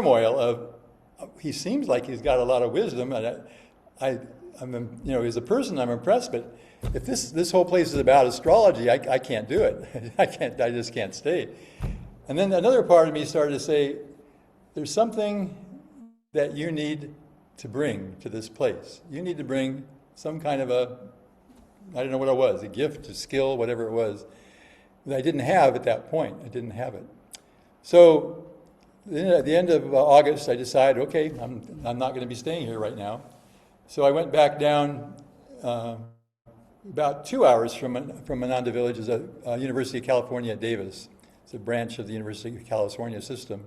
turmoil of, he seems like he's got a lot of wisdom, and I'm, as a person, I'm impressed, but if this whole place is about astrology, I can't do it. I just can't stay. And then another part of me started to say, there's something that you need to bring to this place. You need to bring some kind of I don't know what it was, a gift, a skill, whatever it was, that I didn't have at that point. I didn't have it. So at the end of August, I decided, okay, I'm not going to be staying here right now. So I went back down about 2 hours from Ananda Village, is a University of California at Davis. It's a branch of the University of California system.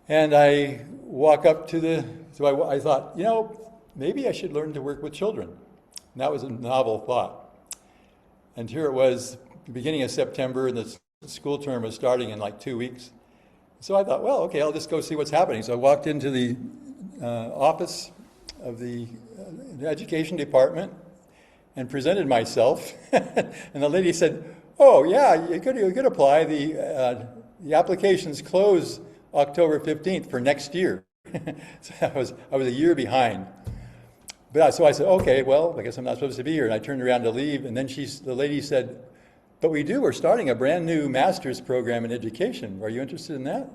And I walk up to so I thought, maybe I should learn to work with children. And that was a novel thought. And here it was, the beginning of September, and the school term was starting in like 2 weeks. So I thought, well, okay, I'll just go see what's happening. So I walked into the office of the education department and presented myself. And the lady said, oh, yeah, you could apply. The applications close October 15th for next year. So I was a year behind. So I said, okay, well, I guess I'm not supposed to be here. And I turned around to leave, and then the lady said, but we're starting a brand new master's program in education. Are you interested in that?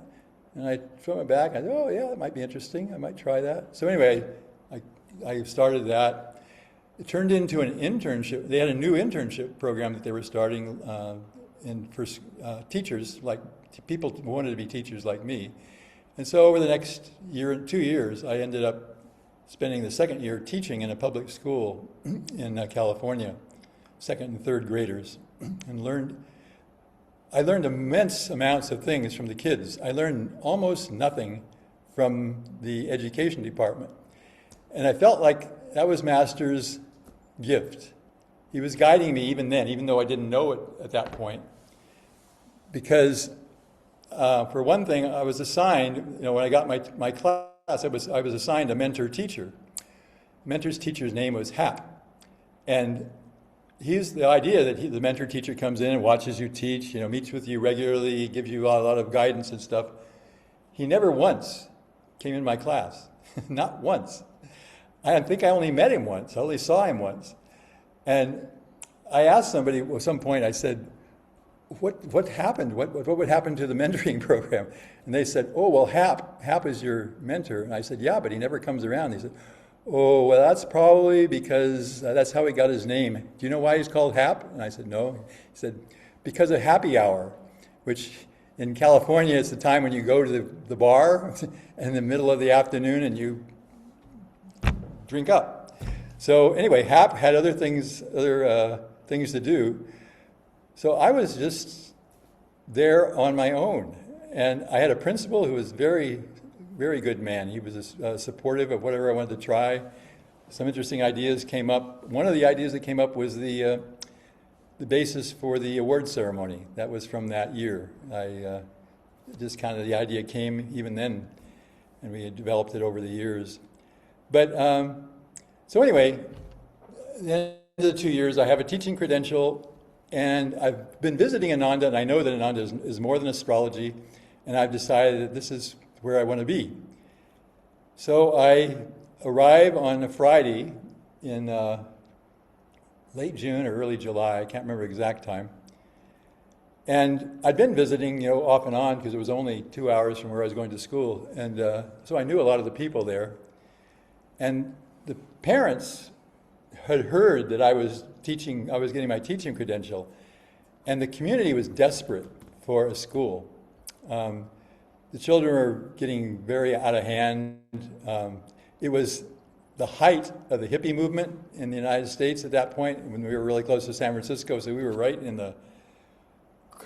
And I threw it back. I said, oh, yeah, that might be interesting. I might try that. So anyway, I started that. It turned into an internship. They had a new internship program that they were starting for teachers, like people who wanted to be teachers like me. And so over the next 2 years, I ended up spending the second year teaching in a public school in California, second and third graders, and I learned immense amounts of things from the kids. I learned almost nothing from the education department. And I felt like that was Master's gift. He was guiding me even then, even though I didn't know it at that point. Because for one thing, I was assigned, when I got my class, I was assigned a mentor teacher. Mentor's teacher's name was Hap. And he's the idea that the mentor teacher comes in and watches you teach, meets with you regularly, gives you a lot of guidance and stuff. He never once came in my class. Not once. I think I only met him once. I only saw him once. And I asked somebody at some point, I said, what happened? What would happen to the mentoring program? And they said, oh, well, Hap is your mentor. And I said, yeah, but he never comes around. He said, oh, well, that's probably because that's how he got his name. Do you know why he's called Hap? And I said, no. He said, because of happy hour, which in California, it's the time when you go to the bar in the middle of the afternoon and you drink up. So anyway, Hap had other things to do. So I was just there on my own. And I had a principal who was very, very good man. He was supportive of whatever I wanted to try. Some interesting ideas came up. One of the ideas that came up was the basis for the award ceremony. That was from that year. Just kind of the idea came even then, and we had developed it over the years. But so anyway, at the end of the 2 years, I have a teaching credential. And I've been visiting Ananda, and I know that Ananda is more than astrology, and I've decided that this is where I want to be. So I arrive on a Friday in late June or early July, I can't remember the exact time. And I'd been visiting, off and on, because it was only 2 hours from where I was going to school, and so I knew a lot of the people there. And the parents had heard that I was getting my teaching credential, and the community was desperate for a school. The children were getting very out of hand. It was the height of the hippie movement in the United States at that point, when we were really close to San Francisco, so we were right in the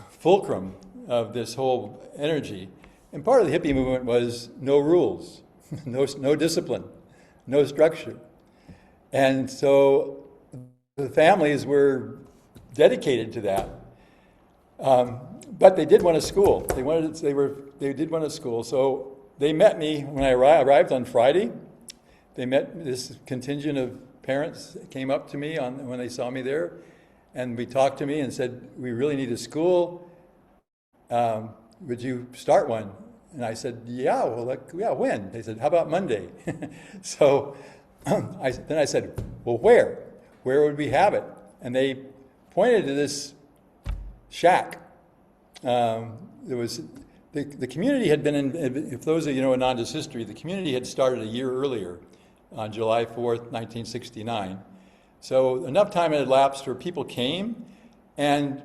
fulcrum of this whole energy. And part of the hippie movement was no rules, no discipline, no structure. And so the families were dedicated to that, but they did want a school. They did want a school. So they met me when I arrived on Friday. They met this contingent of parents that came up to me when they saw me there, and we talked to me and said, "We really need a school. Would you start one?" And I said, yeah, well, yeah, when? They said, how about Monday? So then I said, well, where? Where would we have it? And they pointed to this shack. There was the community had been in, if those of you know Ananda's history, the community had started a year earlier on July 4th, 1969. So enough time had elapsed where people came and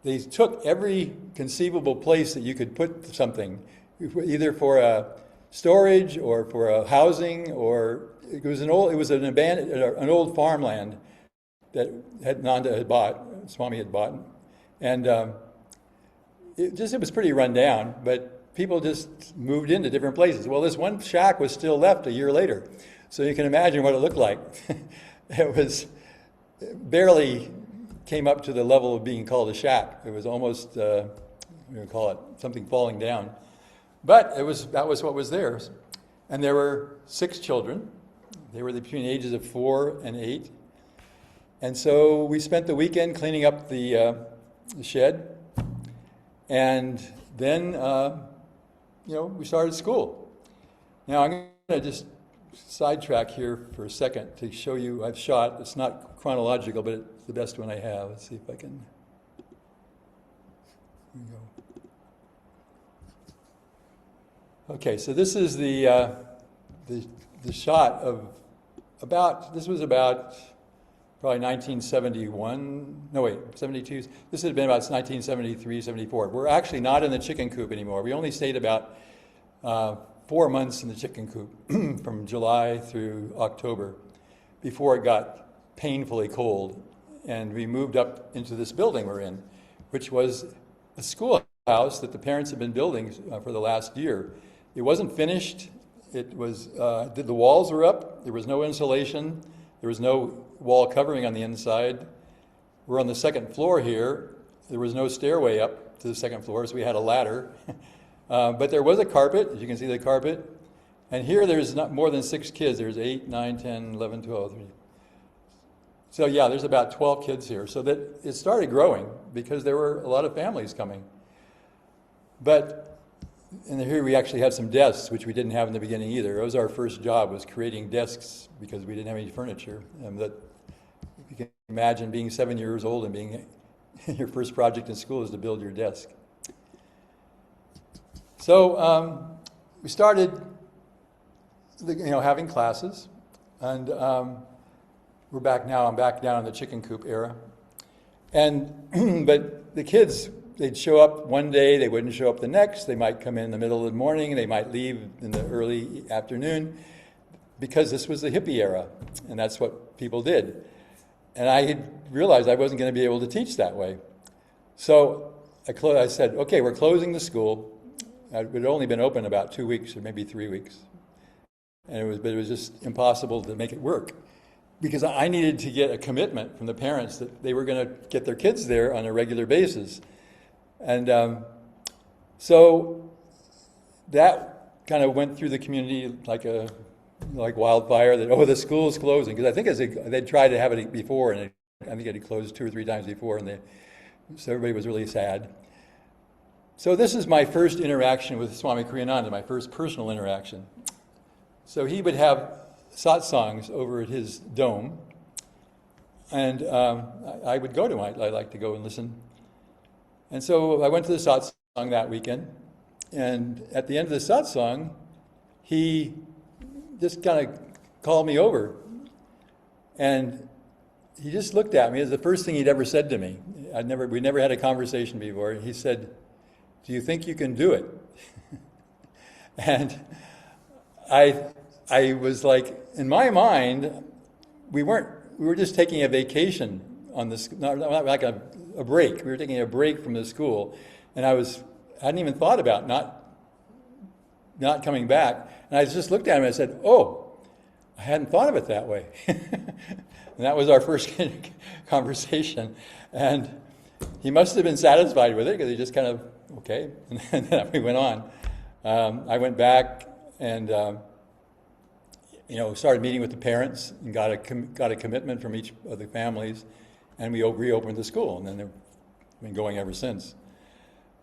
they took every conceivable place that you could put something, either for a storage or for a housing, or it was an old farmland that Nanda had bought, Swami had bought, and it was pretty run down, but people just moved into different places. Well, this one shack was still left a year later, so you can imagine what it looked like. It barely came up to the level of being called a shack. It was almost, we call it something falling down. But that was what was theirs. And there were 6 children. They were between the ages of 4 and 8. And so we spent the weekend cleaning up the shed. And then, we started school. Now I'm going to just sidetrack here for a second to show you, I've shot, it's not chronological, but it's the best one I have. Let's see if I can, here we go. Okay, so this is the shot of this was about probably 1971, no wait, 72, this had been about 1973, 74. We're actually not in the chicken coop anymore. We only stayed about 4 months in the chicken coop from July through October before it got painfully cold. And we moved up into this building we're in, which was a schoolhouse that the parents had been building for the last year. It wasn't finished. It was, the walls were up. There was no insulation. There was no wall covering on the inside. We're on the second floor here. There was no stairway up to the second floor, so we had a ladder. But there was a carpet, as you can see the carpet. And here there's not more than 6 kids. There's 8, 9, 10, 11, 12. 13. So yeah, there's about 12 kids here. So that it started growing because there were a lot of families coming. And here we actually had some desks, which we didn't have in the beginning either. It was our first job, was creating desks because we didn't have any furniture. And that, you can imagine being 7 years old and being your first project in school is to build your desk. So we started, having classes, and we're back now. I'm back down in the chicken coop era, and but the kids, they'd show up one day, they wouldn't show up the next. They might come in the middle of the morning, they might leave in the early afternoon, because this was the hippie era, and that's what people did. And I realized I wasn't going to be able to teach that way. So I said, okay, we're closing the school. It had only been open about 2 weeks or maybe 3 weeks. And it was just impossible to make it work, because I needed to get a commitment from the parents that they were going to get their kids there on a regular basis. And so that kind of went through the community like wildfire, that, the school's closing. Because I think they'd tried to have it before, and I think it had closed 2 or 3 times before, so everybody was really sad. So this is my first interaction with Swami Kriyananda, my first personal interaction. So he would have satsangs over at his dome, and I would go to him. I like to go and listen. And so I went to the satsang that weekend, and at the end of the satsang, he just kind of called me over, and he just looked at me. It was the first thing he'd ever said to me. We never had a conversation before. He said, "Do you think you can do it?" And I was like, in my mind, we were just taking a vacation on this, not like a break. We were taking a break from the school, and I hadn't even thought about not coming back. And I just looked at him and I said, "Oh, I hadn't thought of it that way." And that was our first conversation. And he must have been satisfied with it, because he just kind of, okay, and then we went on. I went back and started meeting with the parents and got a commitment from each of the families, and we reopened the school, and then they've been going ever since.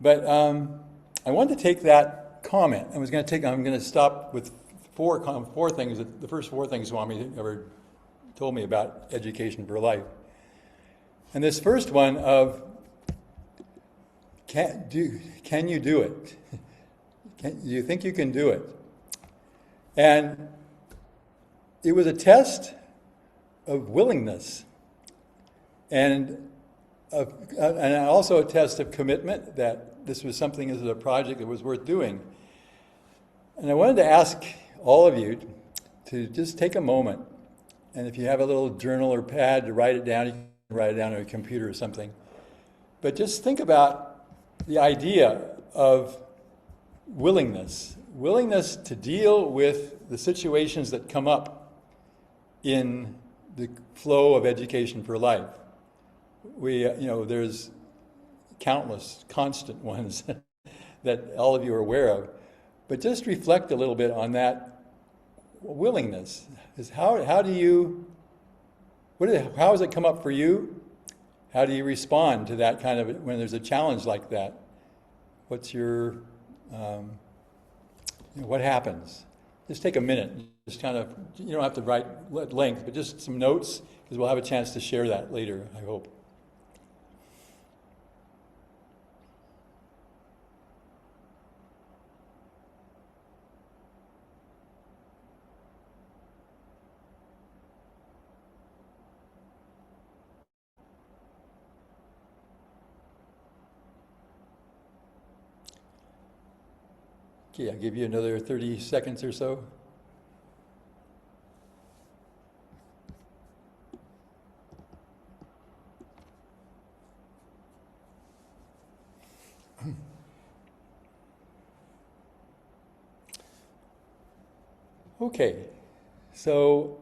But I wanted to take that comment. I'm going to stop with four things. The first four things Swami ever told me about education for life. And this first one of, can you do it? Do you think you can do it? And it was a test of willingness, and also a test of commitment that this was something, this was a project that was worth doing. And I wanted to ask all of you to just take a moment, and if you have a little journal or pad to write it down, you can write it down on a computer or something. But just think about the idea of willingness to deal with the situations that come up in the flow of education for life. There's countless, constant ones that all of you are aware of. But just reflect a little bit on that willingness. How does it come up for you? How do you respond to that kind of, when there's a challenge like that? What's your, what happens? Just take a minute. Just kind of, you don't have to write at length, but just some notes, because we'll have a chance to share that later, I hope. Okay, I'll give you another 30 seconds or so. Okay, so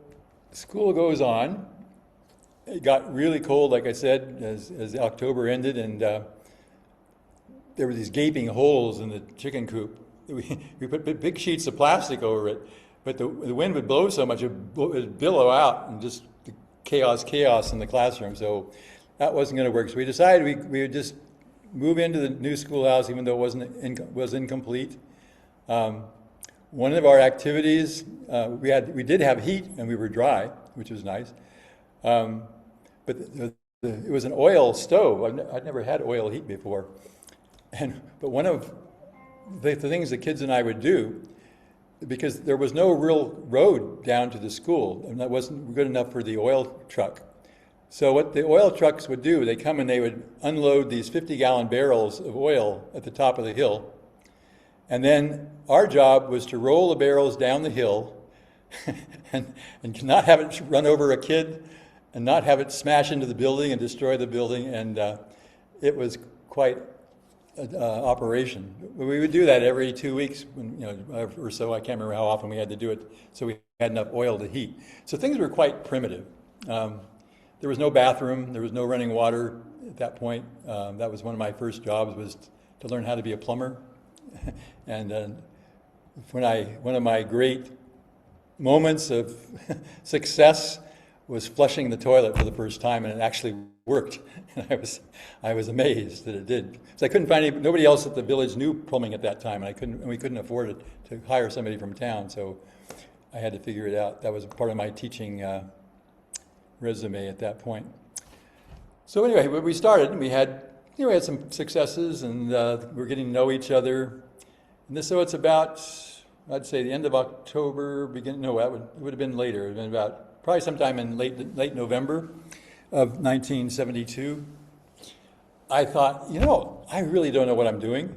school goes on. It got really cold, like I said, as October ended, and there were these gaping holes in the chicken coop. We put big sheets of plastic over it, but the wind would blow so much it would billow out, and just the chaos in the classroom. So that wasn't going to work. So we decided we would just move into the new schoolhouse, even though it was incomplete. One of our activities, we did have heat and we were dry, which was nice. But it was an oil stove. I'd never had oil heat before. But one of the things the kids and I would do, because there was no real road down to the school, and that wasn't good enough for the oil truck. So what the oil trucks would do, they come and they would unload these 50-gallon barrels of oil at the top of the hill. And then our job was to roll the barrels down the hill and not have it run over a kid and not have it smash into the building and destroy the building. And it was quite an operation. We would do that every 2 weeks, or so. I can't remember how often we had to do it, so we had enough oil to heat. So things were quite primitive. There was no bathroom. There was no running water at that point. That was one of my first jobs, was to learn how to be a plumber. And one of my great moments of success was flushing the toilet for the first time, and it actually worked. And I was amazed that it did. So I couldn't find nobody else at the village knew plumbing at that time, and we couldn't afford it to hire somebody from town. So I had to figure it out. That was part of my teaching resume at that point. So anyway, when we started, we had some successes, and we were getting to know each other. And so it's about, I'd say, the end of October, it would have been later. It would have been about probably sometime in late November of 1972. I thought, I really don't know what I'm doing.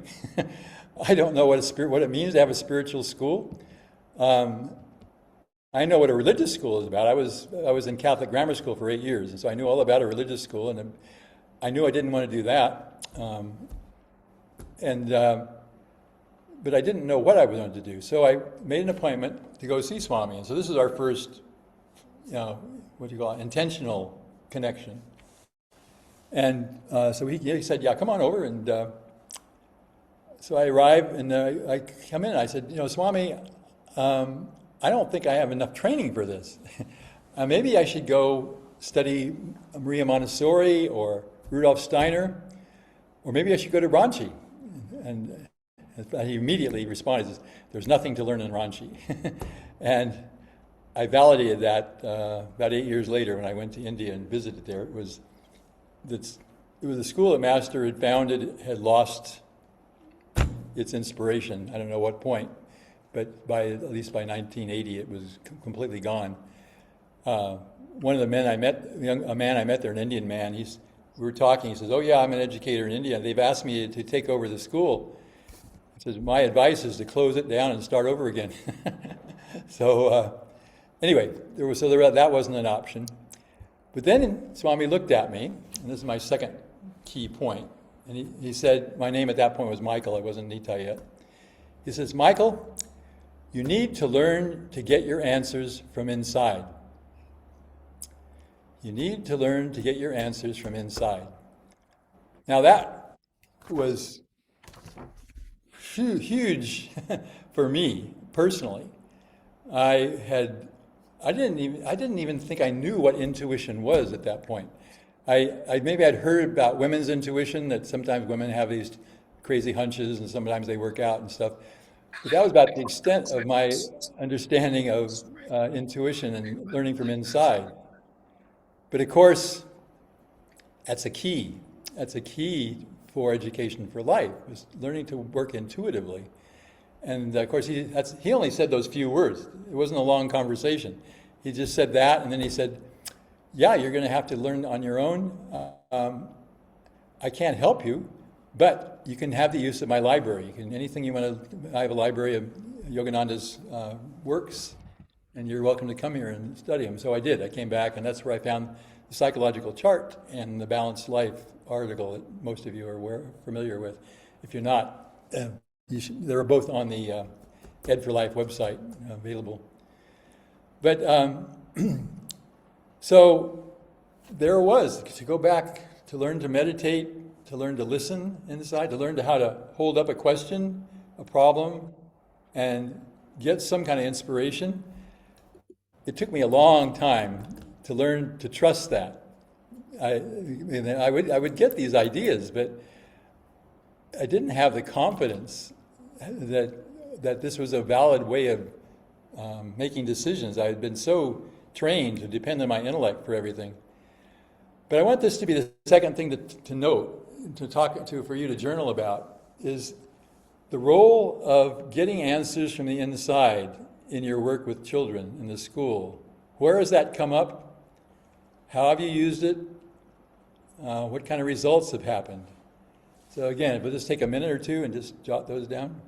I don't know what it means to have a spiritual school. I know what a religious school is about. I was in Catholic grammar school for 8 years, and so I knew all about a religious school, and I knew I didn't want to do that. But I didn't know what I was going to do. So I made an appointment to go see Swami. And so this is our first, intentional connection. And so he said, yeah, come on over. And so I arrived, and I come in, and I said, Swami, I don't think I have enough training for this. Maybe I should go study Maria Montessori or Rudolf Steiner, or maybe I should go to Ranchi. He immediately responded, says, there's nothing to learn in Ranchi. And I validated that about 8 years later when I went to India and visited there. It was a school that Master had founded, had lost its inspiration. I don't know what point, but at least by 1980 it was completely gone. One of the men I met, a man I met there, an Indian man, we were talking, he says, oh yeah, I'm an educator in India. They've asked me to take over the school. He says, my advice is to close it down and start over again. So anyway, that wasn't an option. But then Swami looked at me, and this is my second key point, and he said, my name at that point was Michael, I wasn't Nitai yet. He says, Michael, you need to learn to get your answers from inside. You need to learn to get your answers from inside. Now that was huge for me personally. I didn't even think I knew what intuition was at that point. Maybe I'd heard about women's intuition, that sometimes women have these crazy hunches and sometimes they work out and stuff. But that was about the extent of my understanding of intuition and learning from inside. But of course, that's a key. That's a key for education for life, is learning to work intuitively. And of course, he only said those few words. It wasn't a long conversation. He just said that, and then he said, yeah, you're going to have to learn on your own. I can't help you, but you can have the use of my library. Anything you want to, I have a library of Yogananda's works, and you're welcome to come here and study them. So I did. I came back, and that's where I found the psychological chart and the Balanced Life article that most of you are familiar with. If you're not, they're both on the Ed for Life website available. But so there it was, to go back, to learn to meditate, to learn to listen inside, to learn how to hold up a question, a problem, and get some kind of inspiration. It took me a long time to learn to trust that. I would get these ideas, but I didn't have the confidence that this was a valid way of making decisions. I had been so trained to depend on my intellect for everything. But I want this to be the second thing to note, for you to journal about, is the role of getting answers from the inside in your work with children in the school. Where has that come up? How have you used it? What kind of results have happened? So again, if we'll just take a minute or two and just jot those down.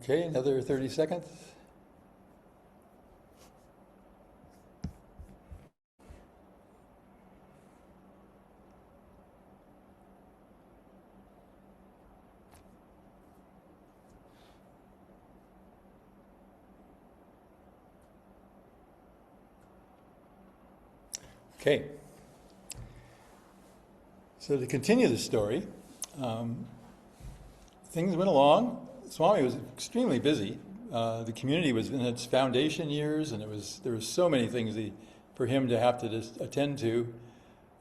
Okay, another 30 seconds. Okay. So to continue the story, things went along. Swami was extremely busy. The community was in its foundation years, and there was so many things for him to have to just attend to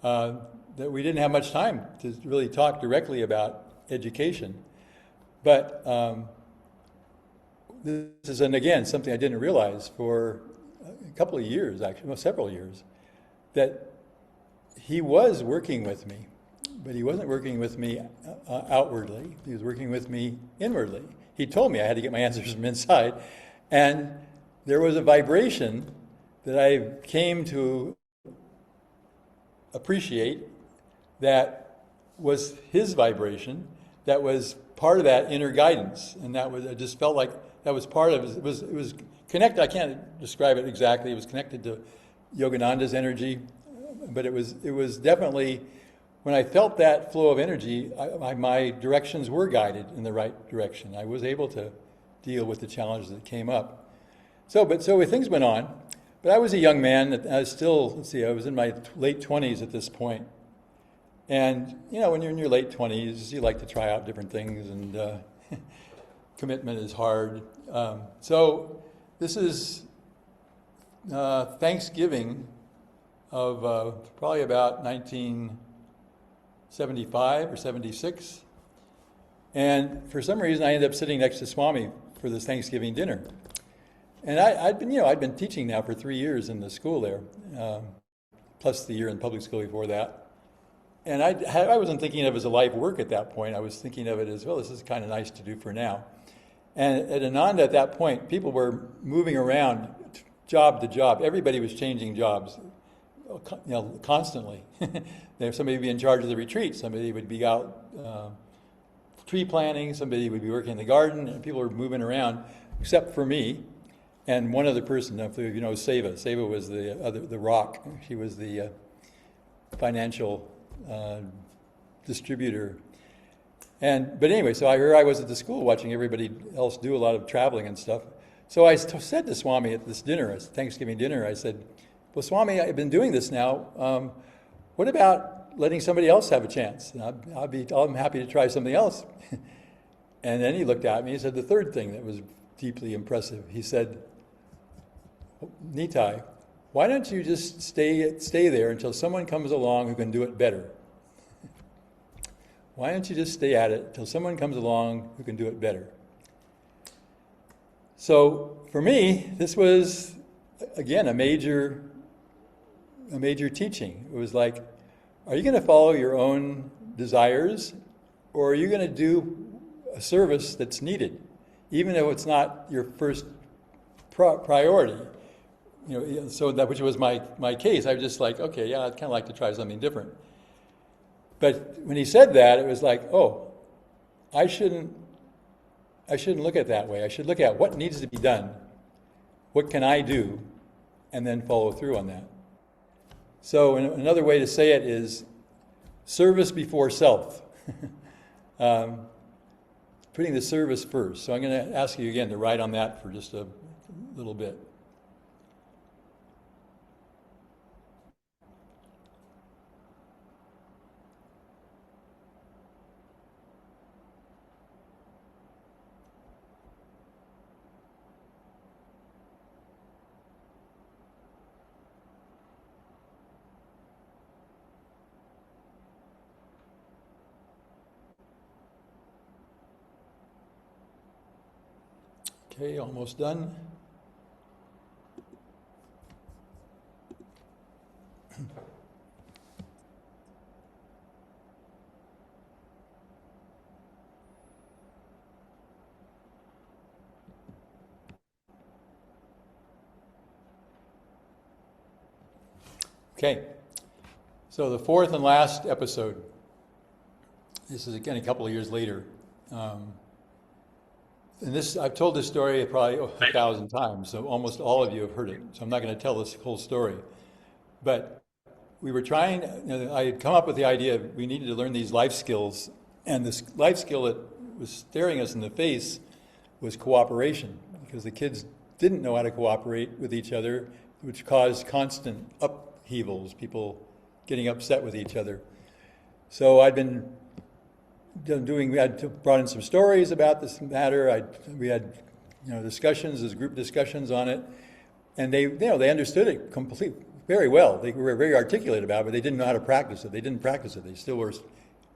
that we didn't have much time to really talk directly about education. But this is, and again, something I didn't realize for a couple of years, actually, well, several years, that he was working with me. But he wasn't working with me outwardly. He was working with me inwardly. He told me I had to get my answers from inside. And there was a vibration that I came to appreciate that was his vibration, that was part of that inner guidance. And I just felt like that was part of it. It was connected. I can't describe it exactly. It was connected to Yogananda's energy. But it was definitely when I felt that flow of energy, my directions were guided in the right direction. I was able to deal with the challenges that came up. So things went on. But I was a young man. I was still, I was in my late 20s at this point. And, when you're in your late 20s, you like to try out different things, and commitment is hard. So this is Thanksgiving of probably about 1975 or 76. And for some reason, I ended up sitting next to Swami for this Thanksgiving dinner. And I'd been teaching now for 3 years in the school there, plus the year in public school before that. And I wasn't thinking of it as a life work at that point. I was thinking of it as, well, this is kind of nice to do for now. And at Ananda at that point, people were moving around job to job. Everybody was changing jobs, constantly. Somebody would be in charge of the retreat. Somebody would be out tree planting. Somebody would be working in the garden. And people were moving around, except for me. And one other person, if you know Seva. Seva was the rock. She was the financial distributor. But anyway, so here I was at the school watching everybody else do a lot of traveling and stuff. So I said to Swami at this dinner, Thanksgiving dinner, I said, well, Swami, I've been doing this now. What about letting somebody else have a chance? And I'm happy to try something else. And then he looked at me and said the third thing that was deeply impressive. He said, Nitai, why don't you just stay there until someone comes along who can do it better? Why don't you just stay at it until someone comes along who can do it better? So for me, this was, again, a major teaching. It was like, are you going to follow your own desires, or are you going to do a service that's needed, even though it's not your first priority? So that, which was my case. I was just like, okay, yeah, I'd kind of like to try something different. But when he said that, it was like, oh, I shouldn't look at it that way. I should look at what needs to be done, what can I do, and then follow through on that. So another way to say it is service before self. Putting the service first. So I'm going to ask you again to write on that for just a little bit. Okay, almost done. Okay, so the fourth and last episode. This is again a couple of years later. And I've told this story probably 1,000 times, so almost all of you have heard it. So I'm not going to tell this whole story. But we were trying, I had come up with the idea we needed to learn these life skills. And this life skill that was staring us in the face was cooperation, because the kids didn't know how to cooperate with each other, which caused constant upheavals, people getting upset with each other. So I'd been we had brought in some stories about this matter. We had, discussions, as group discussions on it, and they understood it very well. They were very articulate about it, but they didn't know how to practice it. They didn't practice it. They still were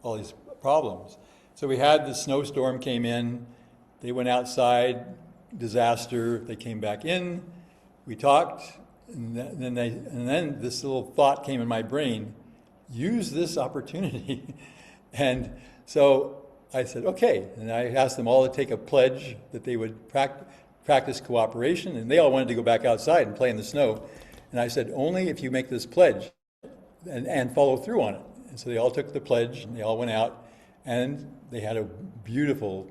all these problems. So we had the snowstorm came in. They went outside, disaster. They came back in. We talked, and then this little thought came in my brain: use this opportunity, and. So I said, okay, and I asked them all to take a pledge that they would practice cooperation, and they all wanted to go back outside and play in the snow. And I said, only if you make this pledge and follow through on it. And so they all took the pledge, and they all went out, and they had a beautiful,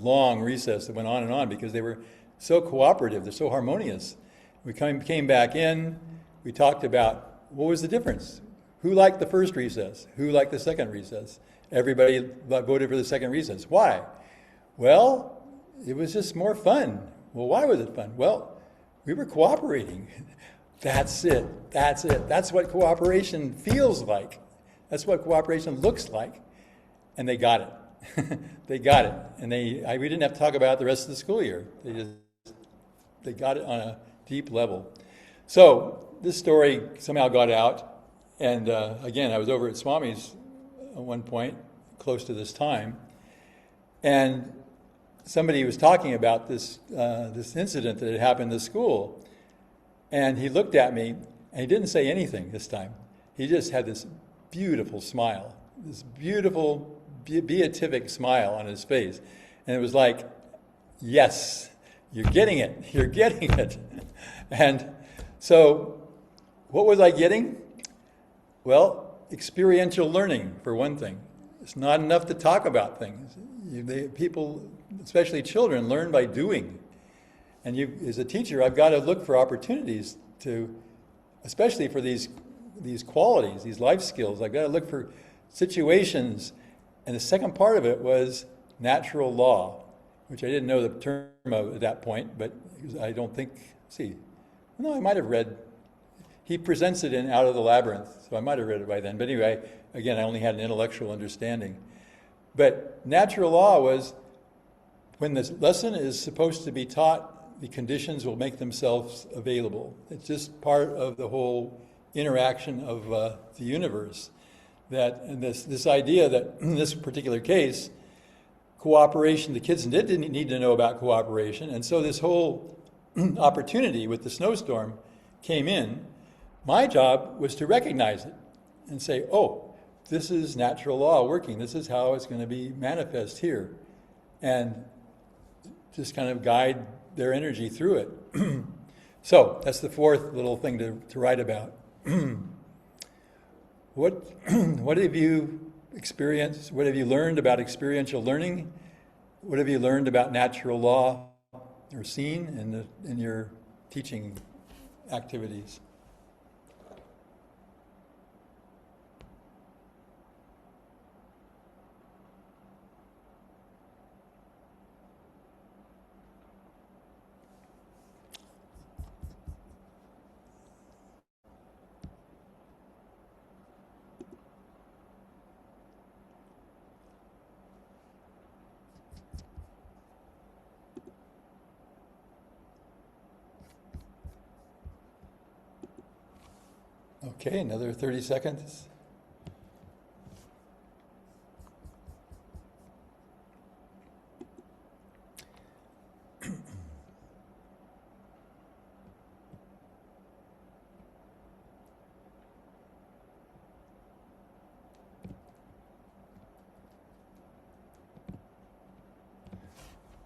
long recess that went on and on because they were so cooperative, they're so harmonious. We came back in, we talked about what was the difference. Who liked the first recess? Who liked the second recess? Everybody voted for the second recess. Why? Well, it was just more fun. Well, why was it fun? Well, we were cooperating. That's it. That's it. That's what cooperation feels like. That's what cooperation looks like. And they got it. They got it. And we didn't have to talk about it the rest of the school year. They got it on a deep level. So this story somehow got out. And again, I was over at Swami's at one point, close to this time. And somebody was talking about this incident that had happened in the school. And he looked at me, and he didn't say anything this time. He just had this beautiful smile, this beautiful beatific smile on his face. And it was like, yes, you're getting it. You're getting it. And so what was I getting? Well, experiential learning, for one thing. It's not enough to talk about things. People, especially children, learn by doing. And as a teacher, I've got to look for opportunities to, especially for these qualities, these life skills, I've got to look for situations. And the second part of it was natural law, which I didn't know the term of at that point, but I don't think, no, I might have read, he presents it in Out of the Labyrinth, so I might have read it by then. But anyway, again, I only had an intellectual understanding. But natural law was, when this lesson is supposed to be taught, the conditions will make themselves available. It's just part of the whole interaction of the universe. And this idea that in this particular case, cooperation, the kids didn't need to know about cooperation. And so this whole opportunity with the snowstorm came in. My job was to recognize it and say, oh, this is natural law working. This is how it's going to be manifest here. And just kind of guide their energy through it. So that's the fourth little thing to write about. What have you experienced? What have you learned about experiential learning? What have you learned about natural law or seen in your teaching activities? Okay, another 30 seconds.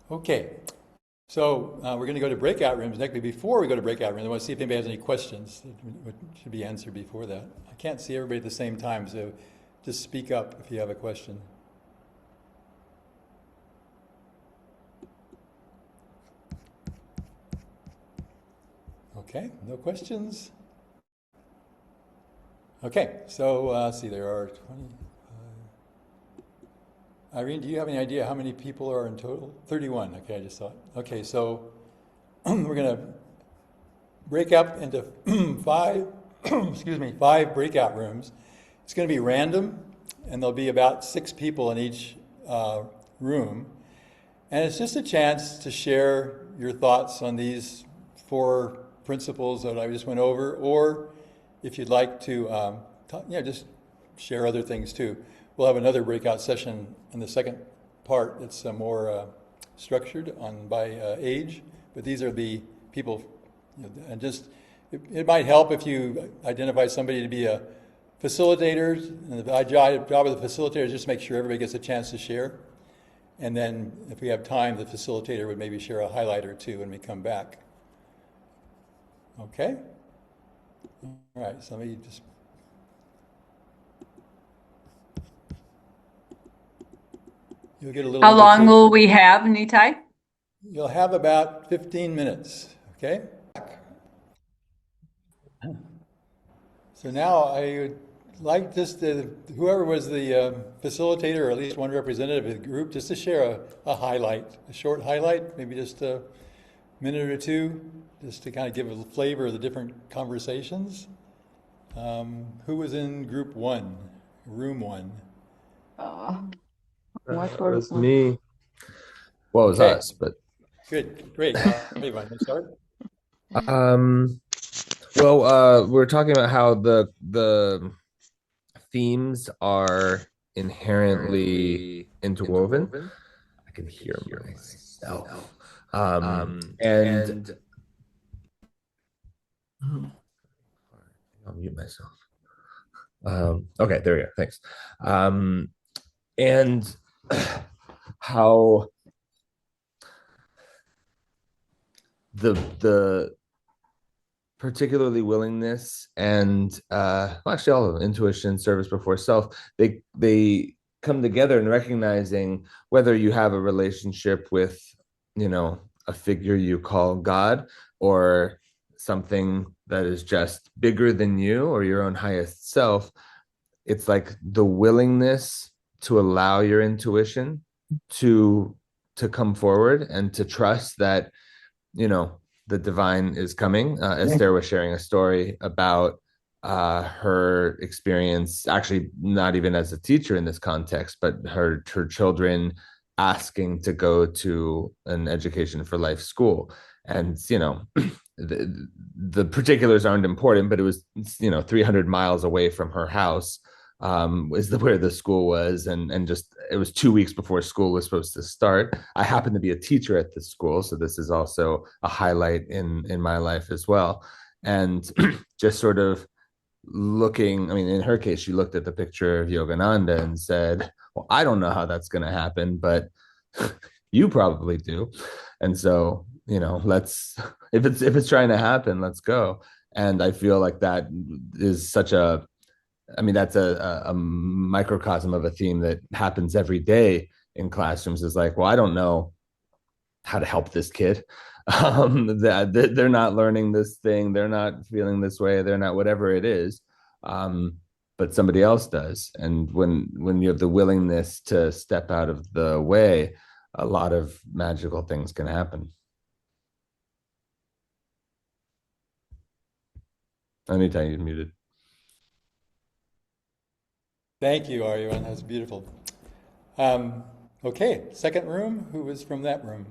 Okay, so we're going to go to breakout rooms. Actually, before we go to breakout rooms, I want to see if anybody has any questions that should be answered before that. I can't see everybody at the same time, so just speak up if you have a question. Okay, no questions? Okay, so let's see, there are 20. Irene, do you have any idea how many people are in total? 31, okay, I just thought. Okay, so we're going to break up into five breakout rooms. It's going to be random, and there'll be about 6 people in each room. And it's just a chance to share your thoughts on these 4 principles that I just went over, or if you'd like to just share other things too. We'll have another breakout session in the second part that's more structured by age, but these are the people, and just it might help if you identify somebody to be a facilitator. And the job of the facilitator is just make sure everybody gets a chance to share, and then if we have time, the facilitator would maybe share a highlight or 2 when we come back. Okay. All right. So let me just. You'll get a little. How long will we have, Nitai? You'll have about 15 minutes, okay? So now I would like just whoever was the facilitator, or at least one representative of the group, just to share a highlight, a short highlight, maybe just a minute or two, just to kind of give a flavor of the different conversations. Who was in group one, room one? Uh, what That were was me. Well, it was Okay, us, but good, great. Ivan, you start. um, we're talking about how the themes are inherently interwoven. I can hear myself. And I'll mute myself. Okay, there we go. Thanks. And how the particularly willingness and well, actually all of them, intuition, service before self, they come together in recognizing whether you have a relationship with, you know, a figure you call God, or something that is just bigger than you or your own highest self. It's like the willingness to allow your intuition to come forward and to trust that, you know, the divine is coming. Esther was sharing a story about her experience, actually not even as a teacher in this context, but her children asking to go to an education for life school. And, you know, the particulars aren't important, but it was, you know, 300 miles away from her house, is where the school was, and just it was 2 weeks before school was supposed to start. I happen to be a teacher at this school, so this is also a highlight in my life as well. And just sort of looking, I mean, in her case, she looked at the picture of Yogananda and said, well, I don't know how that's going to happen, but you probably do. And so, you know, let's, if it's trying to happen, let's go. And I feel like that is such a, I mean, that's a microcosm of a theme that happens every day in classrooms. Is like, well, I don't know how to help this kid. That they're not learning this thing, they're not feeling this way, they're not whatever it is, but somebody else does. And when you have the willingness to step out of the way, a lot of magical things can happen. Anytime you're muted. Thank you, Aryan. That was beautiful. Okay, second room. Who was from that room?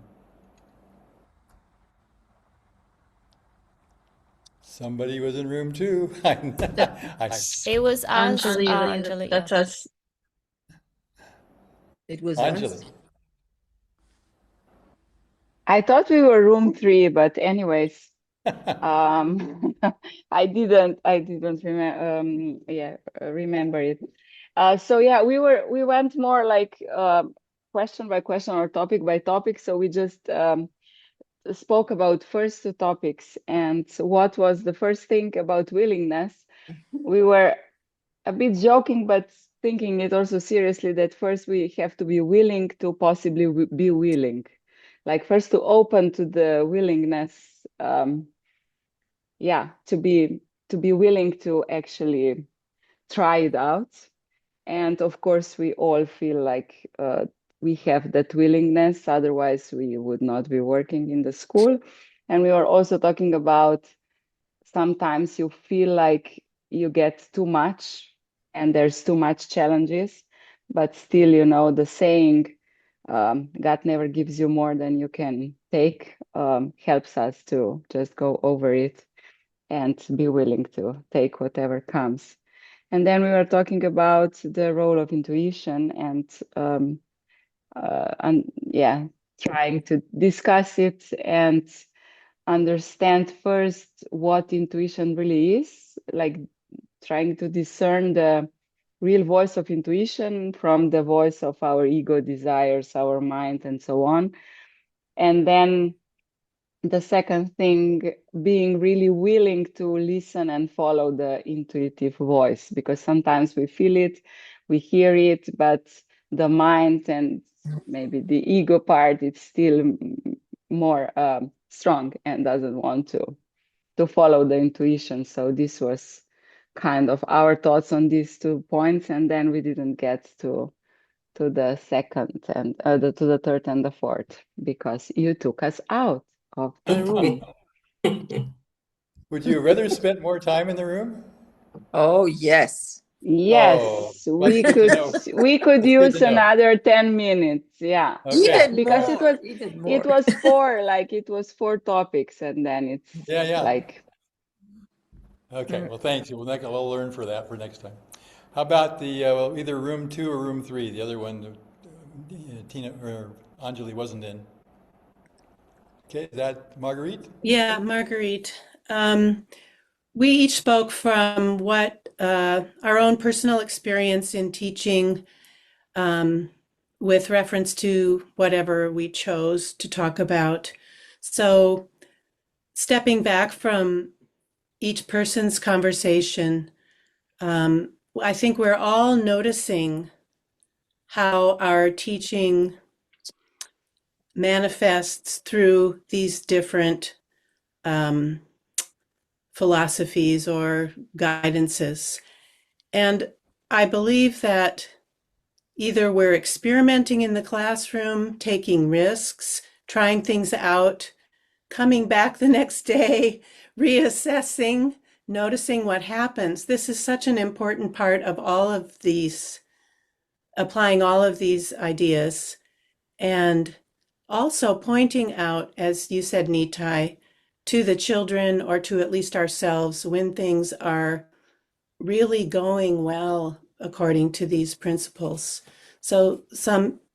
Somebody was in room two. It was us, Anjali, Anjali, that's yeah. us. it was Anjali. us? I thought we were room 3, but anyways, I didn't remember it. So yeah, we went more like question by question or topic by topic. So we just spoke about first 2 topics. And what was the first thing about willingness? We were a bit joking, but thinking it also seriously, that first we have to be willing to possibly be willing. Like first to open to the willingness, to be willing to actually try it out. And of course, we all feel like we have that willingness, otherwise we would not be working in the school. And we were also talking about sometimes you feel like you get too much and there's too much challenges, but still, you know, the saying, God never gives you more than you can take, helps us to just go over it and be willing to take whatever comes. And then we were talking about the role of intuition and trying to discuss it and understand first what intuition really is, like trying to discern the real voice of intuition from the voice of our ego, desires, our mind, and so on. And then the second thing, being really willing to listen and follow the intuitive voice, because sometimes we feel it, we hear it, but the mind and maybe the ego part, it's still more strong and doesn't want to follow the intuition. So this was kind of our thoughts on these 2 points, and then we didn't get to the second and to the third and the fourth because you took us out of the room. Would you rather spend more time in the room? Oh, yes. Oh, Yes, that's good to know. we could That's good use to know. another 10 minutes. Yeah. Okay. Even Because more, even more. it was four topics, and then it's Yeah. like Okay. Well, thanks. We'll learn for that for next time. How about the either room 2 or room 3? The other one, Tina or Anjali wasn't in. Okay. Is that Marguerite? Yeah, Marguerite. We each spoke from what our own personal experience in teaching with reference to whatever we chose to talk about. So, stepping back from each person's conversation, I think we're all noticing how our teaching manifests through these different philosophies or guidances. And I believe that either we're experimenting in the classroom, taking risks, trying things out, coming back the next day, reassessing, noticing what happens. This is such an important part of all of these, applying all of these ideas, and also pointing out, as you said, Nitai, to the children or to at least ourselves when things are really going well according to these principles. So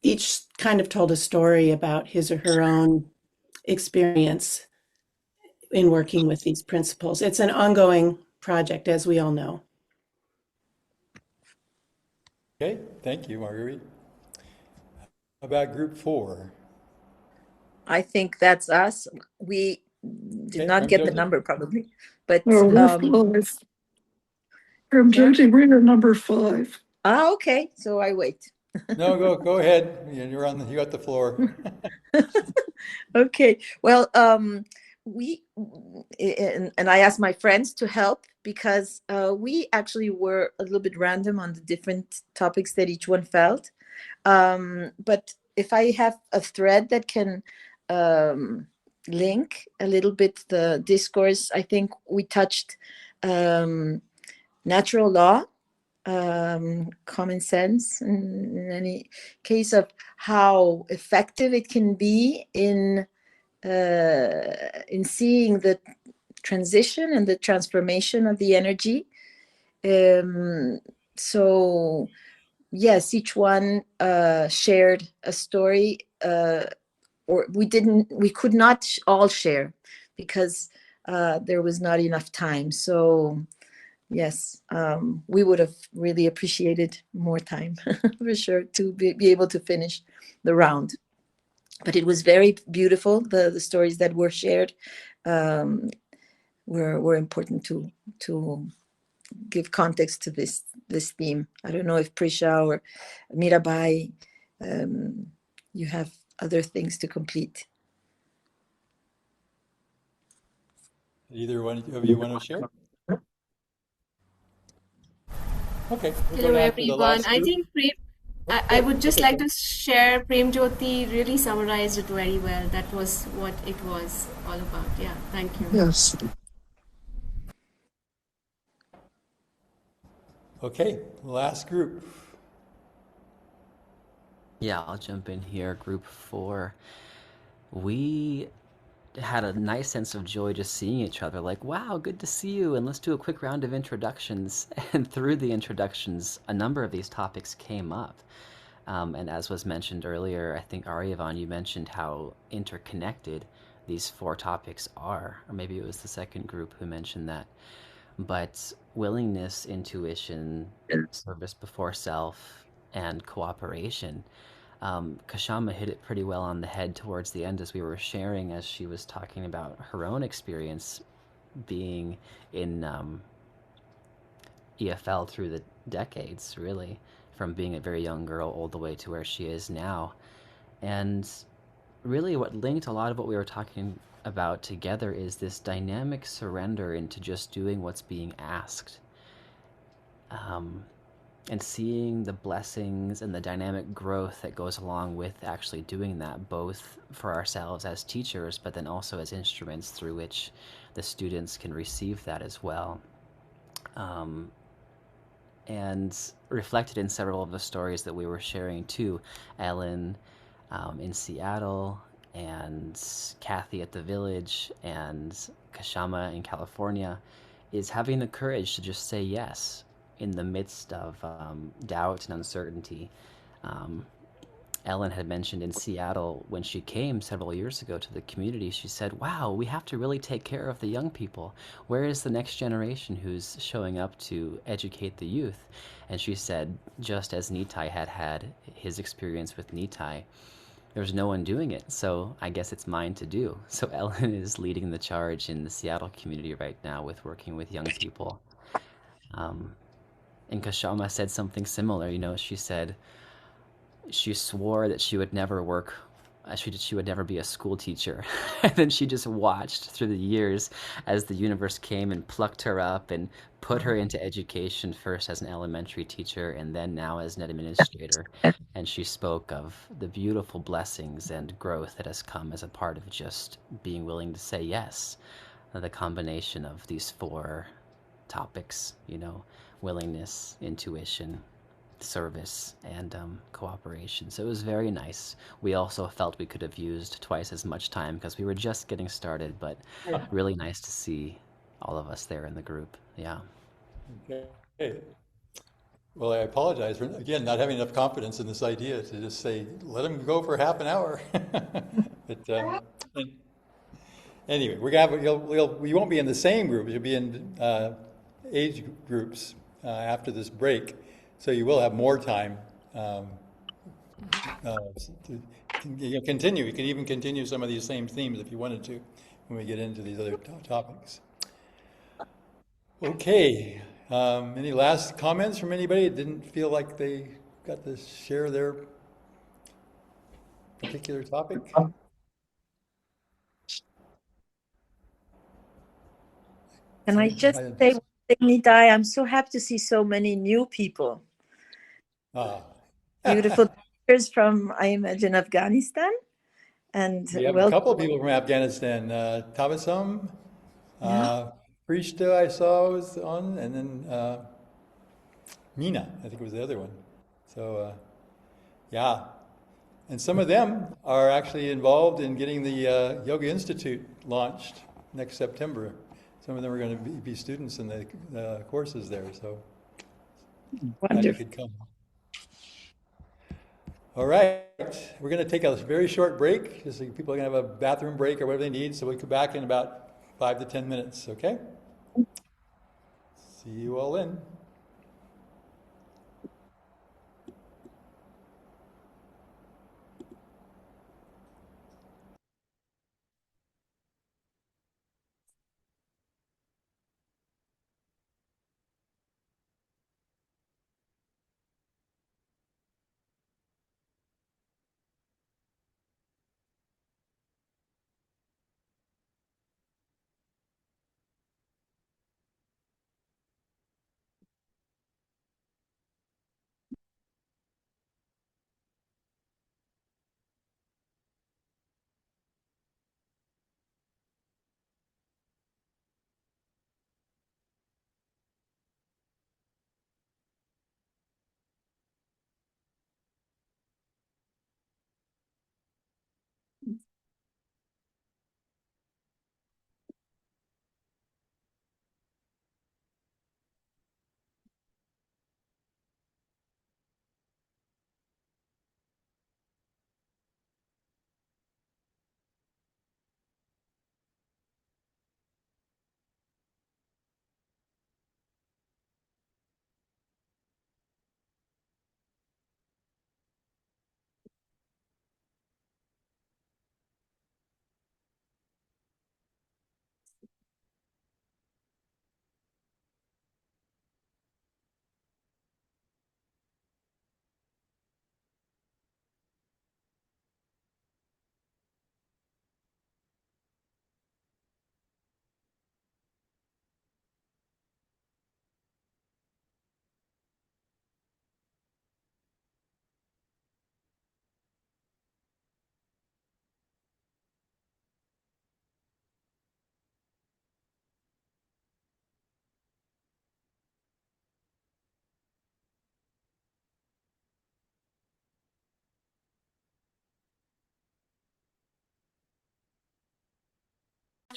each kind of told a story about his or her own experience in working with these principles. It's an ongoing project, as we all know. Okay. Thank you, Marguerite. How about group 4? I think that's us. We did Okay. not From get the Joseph. number probably, but Oh, we're five. From Josie, we're at number 5. okay. So I wait. No, go ahead. You got the floor. Okay. Well, we and I asked my friends to help because we actually were a little bit random on the different topics that each one felt. But if I have a thread that can link a little bit the discourse, I think we touched natural law, common sense in any case of how effective it can be in seeing the transition and the transformation of the energy. So yes, each one shared a story, or we could not all share because there was not enough time. So yes, we would have really appreciated more time for sure to be able to finish the round. But it was very beautiful. The stories that were shared were important to give context to this theme. I don't know if Prisha or Mirabai, you have other things to complete. Either one of you want to share? Okay. We'll go Hello, down to the everyone. last I group. think I would just like to share Prem Jyoti really summarized it very well. That was what it was all about. Yeah, thank you. Yes. Okay. Last group. Yeah, I'll jump in here. Group 4. We had a nice sense of joy just seeing each other. Like, wow, good to see you. And let's do a quick round of introductions. And through the introductions, a number of these topics came up. And as was mentioned earlier, I think Aryavan, you mentioned how interconnected these 4 topics are. Or maybe it was the second group who mentioned that. But willingness, intuition, service before self, and cooperation. Kashama hit it pretty well on the head towards the end as we were sharing, as she was talking about her own experience being in EFL through the decades, really, from being a very young girl all the way to where she is now. And really what linked a lot of what we were talking about together is this dynamic surrender into just doing what's being asked. um, and seeing the blessings and the dynamic growth that goes along with actually doing that, both for ourselves as teachers, but then also as instruments through which the students can receive that as well. And reflected in several of the stories that we were sharing too. Ellen in Seattle, and Kathy at the village, and Kashama in California, is having the courage to just say yes in the midst of doubt and uncertainty. Ellen had mentioned in Seattle when she came several years ago to the community, she said, wow, we have to really take care of the young people. Where is the next generation who's showing up to educate the youth? And she said, just as Nitai had his experience with Nitai, there's no one doing it, so I guess it's mine to do. So Ellen is leading the charge in the Seattle community right now with working with young people. And Kashama said something similar. She said, she swore that she would never work, she would never be a school teacher. And then she just watched through the years as the universe came and plucked her up and put her into education, first as an elementary teacher and then now as an administrator. And she spoke of the beautiful blessings and growth that has come as a part of just being willing to say yes. The combination of these four topics, willingness, intuition, service, and cooperation. So it was very nice. We also felt we could have used twice as much time because we were just getting started, but really nice to see all of us there in the group. Yeah. Okay. Well, I apologize for, again, not having enough confidence in this idea to just say, let them go for half an hour. But anyway, we're gonna have, we won't be in the same group. You'll be in age groups after this break, so you will have more time to continue. You can even continue some of these same themes if you wanted to when we get into these other topics. Okay. Any last comments from anybody that didn't feel like they got to share their particular topic? Can I just say one thing, Nitai? I'm so happy to see so many new people. Beautiful pictures from, I imagine, Afghanistan. And we have a couple of people from Afghanistan. Tabassum, Prishta I saw was on, and then Mina, I think was the other one. So, yeah. And some of them are actually involved in getting the Yoga Institute launched next September. Some of them are going to be students in the courses there, so glad you could come. All right, we're going to take a very short break, just so people are going to have a bathroom break or whatever they need, so we'll come back in about 5 to 10 minutes, okay? See you all then.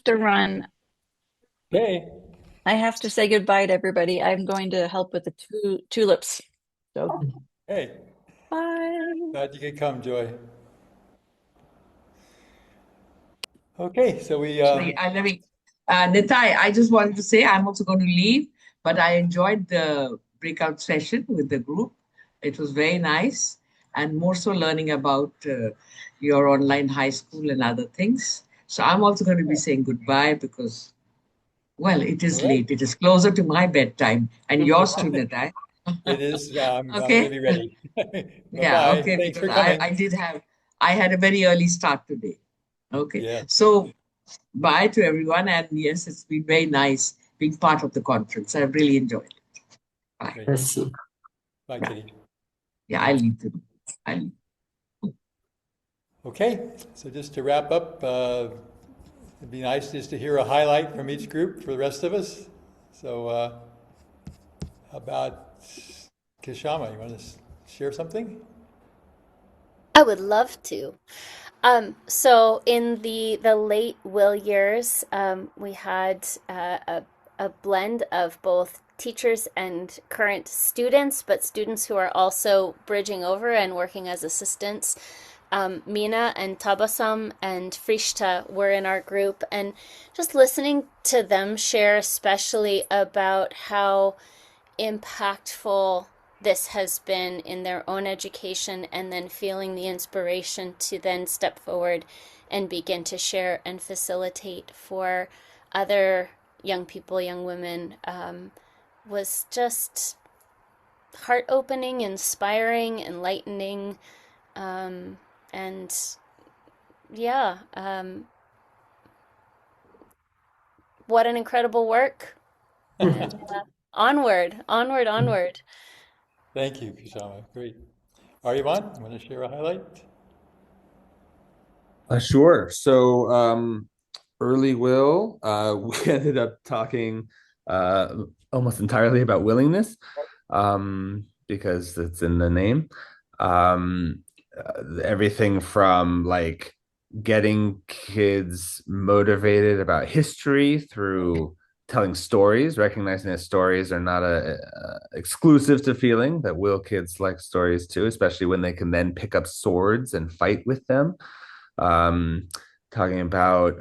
to run. Okay. I have to say goodbye to everybody. I'm going to help with the tulips. So, Hey, bye. glad you could come, Joy. Okay, so we Let me, Nitai, I just wanted to say I'm also going to leave, but I enjoyed the breakout session with the group. It was very nice, and more so learning about your online high school and other things. So I'm also going to be saying goodbye because, well, it is all right. late. It is closer to my bedtime and yours too, Nitai. It is. I'm going to Okay. be ready. Yeah, Bye-bye. okay, Thanks because for coming. I had a very early start today. Okay. Yeah. So bye to everyone. And yes, it's been very nice being part of the conference. I've really enjoyed it. Bye. Great. Bye, Yeah. Kitty. Yeah, I'll leave them. I'll leave. Okay, so just to wrap up, it'd be nice just to hear a highlight from each group for the rest of us. So, how about Kishama? You want to share something? I would love to. So in the late Will years, we had a blend of both teachers and current students, but students who are also bridging over and working as assistants. Mina and Tabasam and Frishta were in our group, and just listening to them share, especially about how impactful this has been in their own education, and then feeling the inspiration to then step forward and begin to share and facilitate for other young people, young women, was just heart-opening, inspiring, enlightening, and yeah, what an incredible work. And onward, onward, onward. Thank you, Kishama. Great. Aryaman, you want to share a highlight? Sure. So, early will, we ended up talking almost entirely about willingness, because it's in the name. Everything from like getting kids motivated about history through telling stories, recognizing that stories are not exclusive to feeling, that will kids like stories too, especially when they can then pick up swords and fight with them. um, Talking about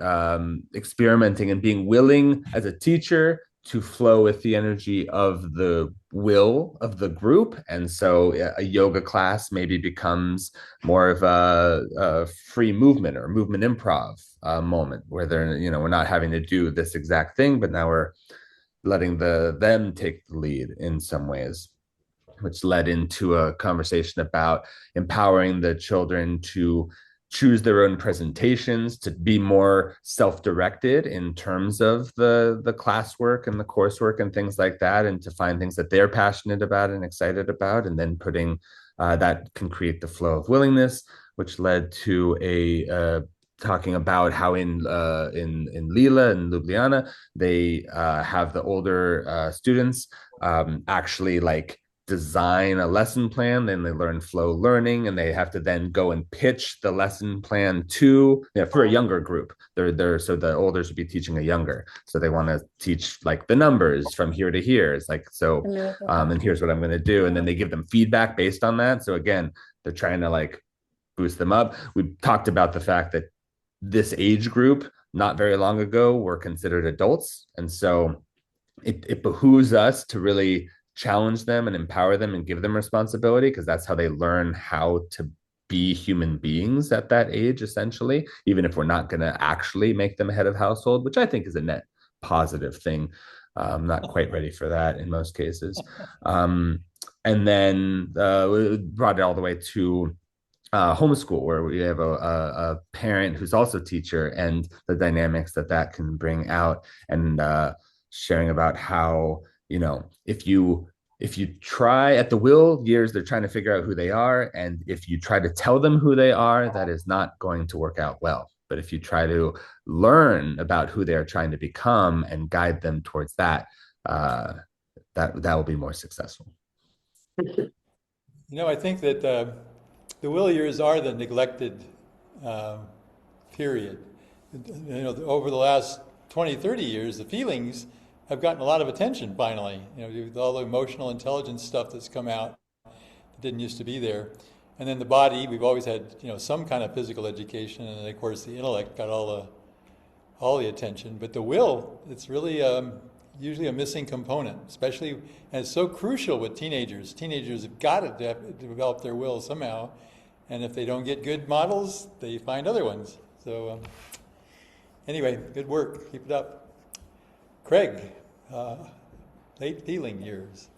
experimenting and being willing as a teacher to flow with the energy of the will of the group. And so a yoga class maybe becomes more of a free movement or movement improv moment where they're, we're not having to do this exact thing, but now we're letting them take the lead in some ways, which led into a conversation about empowering the children to choose their own presentations, to be more self-directed in terms of the classwork and the coursework and things like that, and to find things that they're passionate about and excited about, and then putting that can create the flow of willingness, which led to a talking about how in Lila and Ljubljana they have the older students actually like design a lesson plan. Then they learn flow learning, and they have to then go and pitch the lesson plan to, for a younger group. They're so the olders would be teaching a younger, so they want to teach like the numbers from here to here. It's like, so and here's what I'm going to do, and then they give them feedback based on that. So again, they're trying to like boost them up. We talked about the fact that this age group not very long ago were considered adults, and so it behooves us to really challenge them and empower them and give them responsibility, because that's how they learn how to be human beings at that age, essentially, even if we're not going to actually make them a head of household, which I think is a net positive thing. I'm not quite ready for that in most cases. And then we brought it all the way to homeschool, where we have a parent who's also a teacher, and the dynamics that can bring out, and sharing about how, if you try at the will years, they're trying to figure out who they are, and if you try to tell them who they are, that is not going to work out well. But if you try to learn about who they're trying to become and guide them towards that, that will be more successful. I think that the will years are the neglected period. Over the last 20, 30 years, the feelings have gotten a lot of attention finally. With all the emotional intelligence stuff that's come out that didn't used to be there. And then the body, we've always had, some kind of physical education, and then of course the intellect got all the attention. But the will, it's really usually a missing component, especially, and it's so crucial with teenagers. Teenagers have got to develop their will somehow, and if they don't get good models, they find other ones. So anyway, good work. Keep it up. Craig, late feeling years.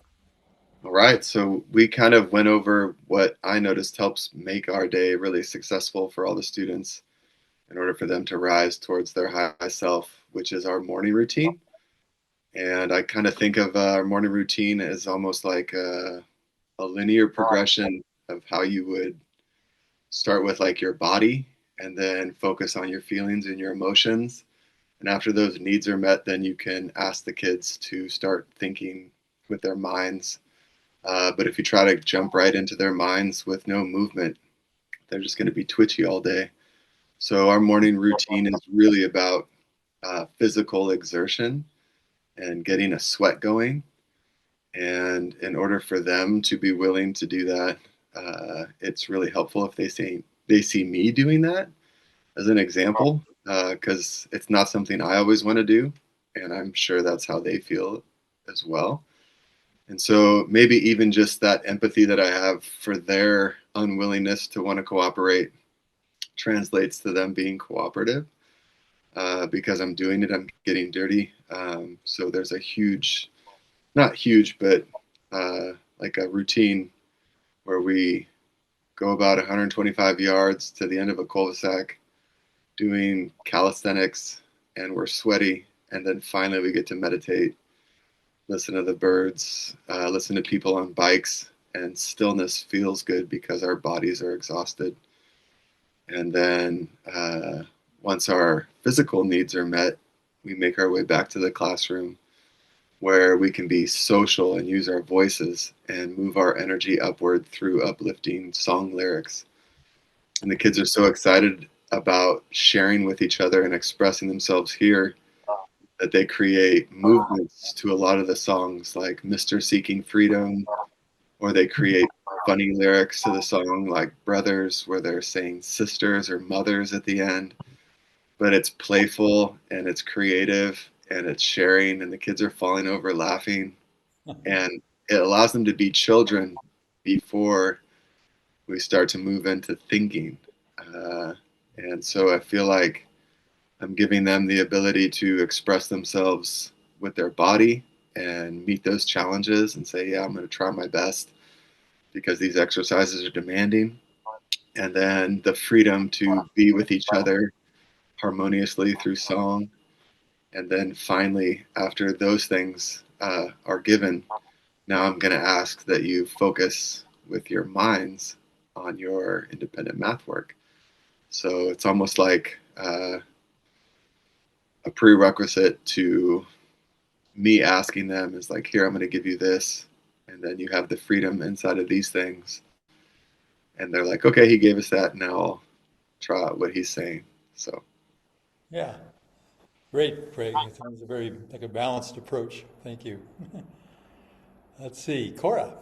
All right, so we kind of went over what I noticed helps make our day really successful for all the students in order for them to rise towards their high self, which is our morning routine. And I kind of think of our morning routine as almost like a linear progression of how you would start with like your body and then focus on your feelings and your emotions. And after those needs are met, then you can ask the kids to start thinking with their minds. But if you try to jump right into their minds with no movement, they're just going to be twitchy all day. So our morning routine is really about physical exertion and getting a sweat going. And in order for them to be willing to do that, it's really helpful if they see me doing that as an example, because it's not something I always want to do. And I'm sure that's how they feel as well. And so maybe even just that empathy that I have for their unwillingness to want to cooperate translates to them being cooperative, because I'm doing it, I'm getting dirty. So there's a huge, not huge, but like a routine where we go about 125 yards to the end of a cul-de-sac doing calisthenics, and we're sweaty. And then finally we get to meditate, listen to the birds, listen to people on bikes, and stillness feels good because our bodies are exhausted. And then once our physical needs are met, we make our way back to the classroom where we can be social and use our voices and move our energy upward through uplifting song lyrics. And the kids are so excited about sharing with each other and expressing themselves here that they create movements to a lot of the songs, like Mr. Seeking Freedom, or they create funny lyrics to the song like Brothers, where they're saying sisters or mothers at the end. But it's playful and it's creative and it's sharing, and the kids are falling over laughing, and it allows them to be children before we start to move into thinking. And so I feel like I'm giving them the ability to express themselves with their body and meet those challenges and say, yeah, I'm going to try my best because these exercises are demanding. And then the freedom to be with each other harmoniously through song. And then finally, after those things are given, now I'm going to ask that you focus with your minds on your independent math work. So it's almost like a prerequisite to me asking them is like, here, I'm going to give you this. And then you have the freedom inside of these things. And they're like, okay, he gave us that. Now I'll try out what he's saying. So. Yeah. Great, Craig. It sounds a balanced approach. Thank you. Let's see, Cora.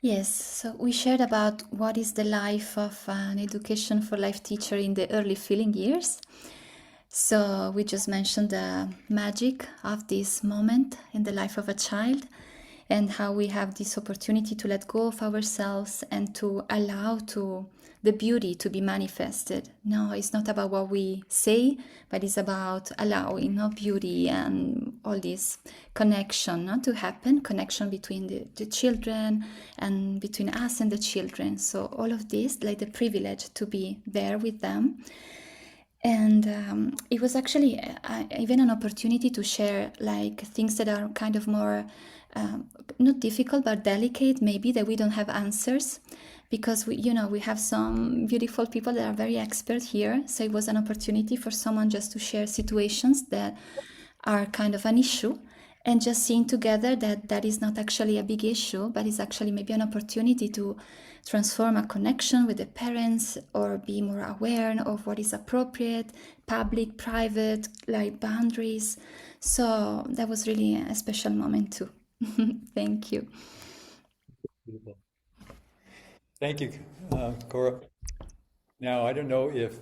Yes, so we shared about what is the life of an education for life teacher in the early feeling years. So we just mentioned the magic of this moment in the life of a child and how we have this opportunity to let go of ourselves and to allow to the beauty to be manifested. No, it's not about what we say, but it's about allowing beauty and all this connection to happen, connection between the children and between us and the children. So all of this, like the privilege to be there with them. And it was actually even an opportunity to share like things that are kind of more, not difficult, but delicate, maybe, that we don't have answers. Because we have some beautiful people that are very expert here. So it was an opportunity for someone just to share situations that are kind of an issue. and just seeing together that that is not actually a big issue, but is actually maybe an opportunity to transform a connection with the parents or be more aware of what is appropriate, public, private, like boundaries. So that was really a special moment too. Thank you. Beautiful. Thank you, Cora. Now, I don't know if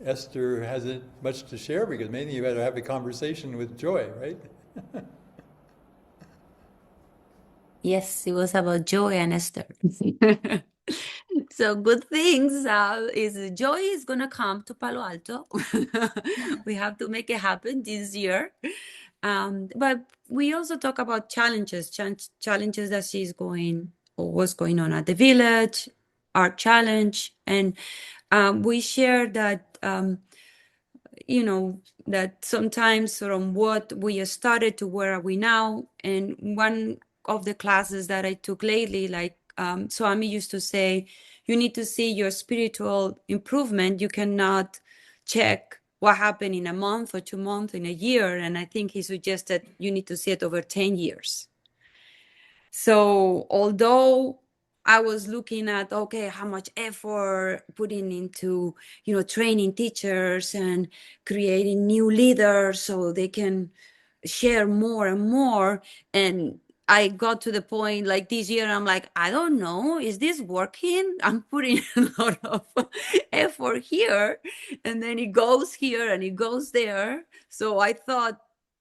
Esther has much to share, because maybe you had to have a conversation with Joy, right? Yes, it was about Joy and Esther. So good things is Joy is gonna come to Palo Alto. We have to make it happen this year. But we also talk about challenges that she's going or what's going on at the village, our challenge, and we share that that sometimes from what we started to where are we now. And one of the classes that I took lately, like Swami used to say, you need to see your spiritual improvement. You cannot check what happened in a month or 2 months, in a year. And I think he suggested you need to see it over 10 years. So although I was looking at, okay, how much effort putting into, training teachers and creating new leaders so they can share more and more. And I got to the point like this year, I'm like, I don't know, is this working? I'm putting a lot of effort here, and then it goes here and it goes there. So I thought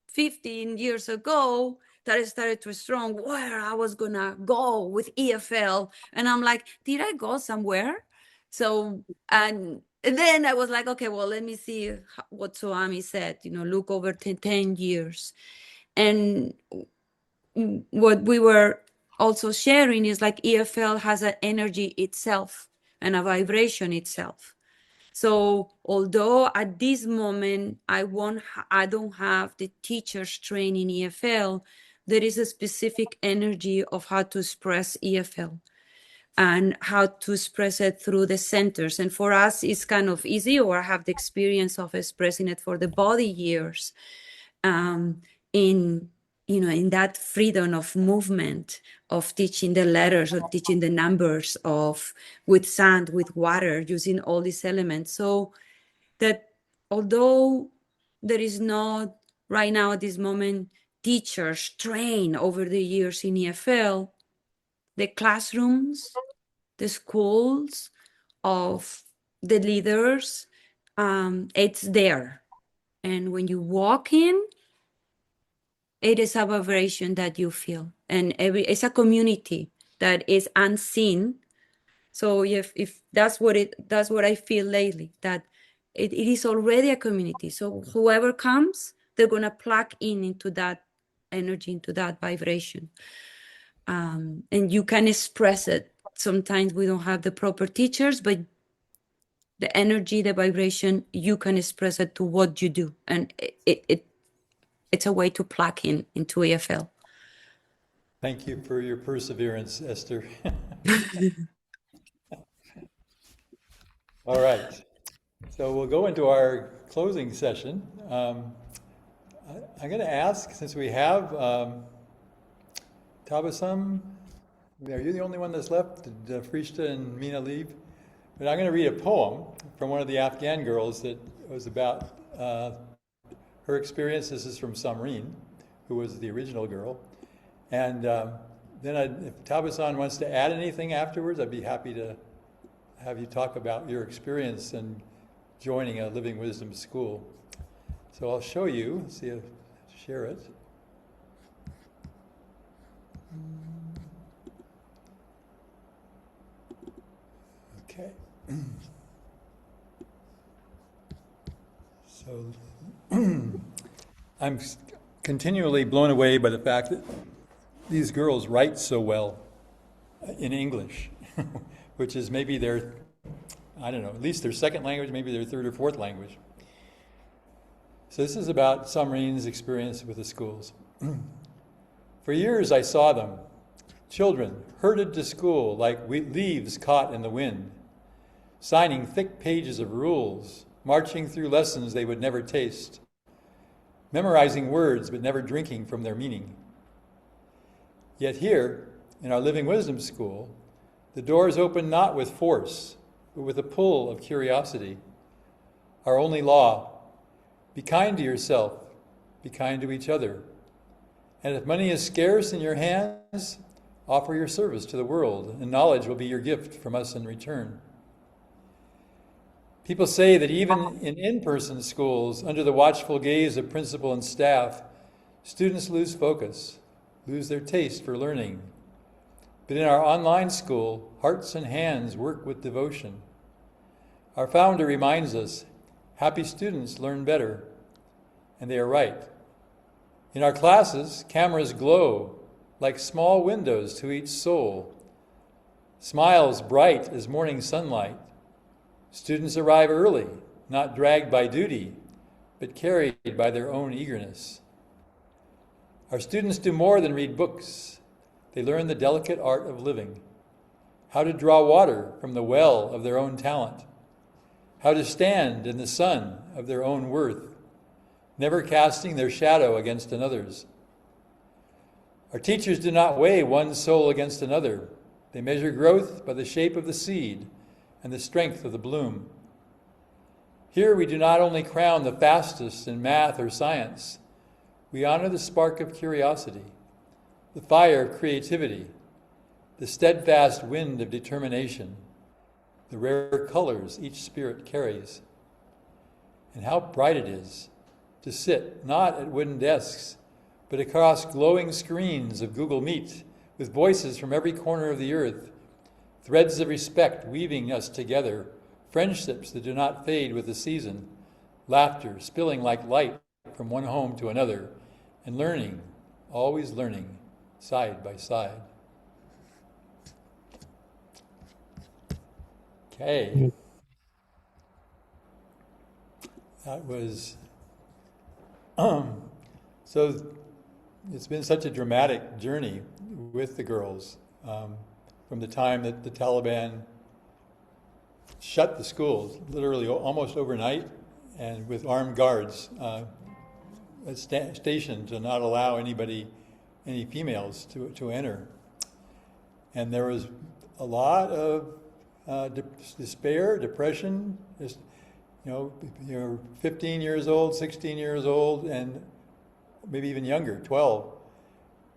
15 years ago, that I started to strong where I was gonna go with EFL, and I'm like, did I go somewhere? So and then I was like, okay, well, let me see what Swami said. Look over 10 years, and what we were also sharing is like EFL has an energy itself and a vibration itself. So although at this moment I don't have the teachers training EFL, there is a specific energy of how to express EFL and how to express it through the centers. And for us, it's kind of easy, or I have the experience of expressing it for the body years in that freedom of movement, of teaching the letters, of teaching the numbers, with sand, with water, using all these elements. So that although there is not right now at this moment teachers trained over the years in EFL, the classrooms, the schools of the leaders, it's there. And when you walk in, it is a vibration that you feel. And it's a community that is unseen. So if that's what I feel lately, that it is already a community. So whoever comes, they're gonna plug into that energy, into that vibration. And you can express it. Sometimes we don't have the proper teachers, but the energy, the vibration, you can express it to what you do. And it's a way to plug into EFL. Thank you for your perseverance, Esther. All right. So we'll go into our closing session. I'm going to ask, since we have Tabasum, are you the only one that's left? Did Frishta and Mina leave? But I'm going to read a poem from one of the Afghan girls that was about her experience. This is from Samreen, who was the original girl. And then if Tabasum wants to add anything afterwards, I'd be happy to have you talk about your experience in joining a Living Wisdom school. So I'll show you, see if share it. Okay. So I'm continually blown away by the fact that these girls write so well in English, which is maybe their, I don't know, at least their second language, maybe their third or fourth language. So this is about Samreen's experience with the schools. For years I saw them, children herded to school like leaves caught in the wind, signing thick pages of rules, marching through lessons they would never taste, memorizing words but never drinking from their meaning. Yet here, in our Living Wisdom School, the doors open not with force, but with a pull of curiosity. Our only law: be kind to yourself, be kind to each other. And if money is scarce in your hands, offer your service to the world, and knowledge will be your gift from us in return. People say that even in in-person schools, under the watchful gaze of principal and staff, students lose focus, lose their taste for learning. But in our online school, hearts and hands work with devotion. Our founder reminds us, happy students learn better, and they are right. In our classes, cameras glow like small windows to each soul, smiles bright as morning sunlight. Students arrive early, not dragged by duty, but carried by their own eagerness. Our students do more than read books. They learn the delicate art of living, how to draw water from the well of their own talent, how to stand in the sun of their own worth, never casting their shadow against another's. Our teachers do not weigh one soul against another. They measure growth by the shape of the seed and the strength of the bloom. Here we do not only crown the fastest in math or science, we honor the spark of curiosity, the fire of creativity, the steadfast wind of determination, the rare colors each spirit carries. And how bright it is to sit not at wooden desks, but across glowing screens of Google Meet with voices from every corner of the earth, threads of respect weaving us together, friendships that do not fade with the season, laughter spilling like light from one home to another, and learning, always learning, side by side. Okay. That was, so it's been such a dramatic journey with the girls from the time that the Taliban shut the schools, literally almost overnight, and with armed guards stationed to not allow any females to enter. And there was a lot of despair, depression. Just, you're 15 years old, 16 years old, and maybe even younger, 12.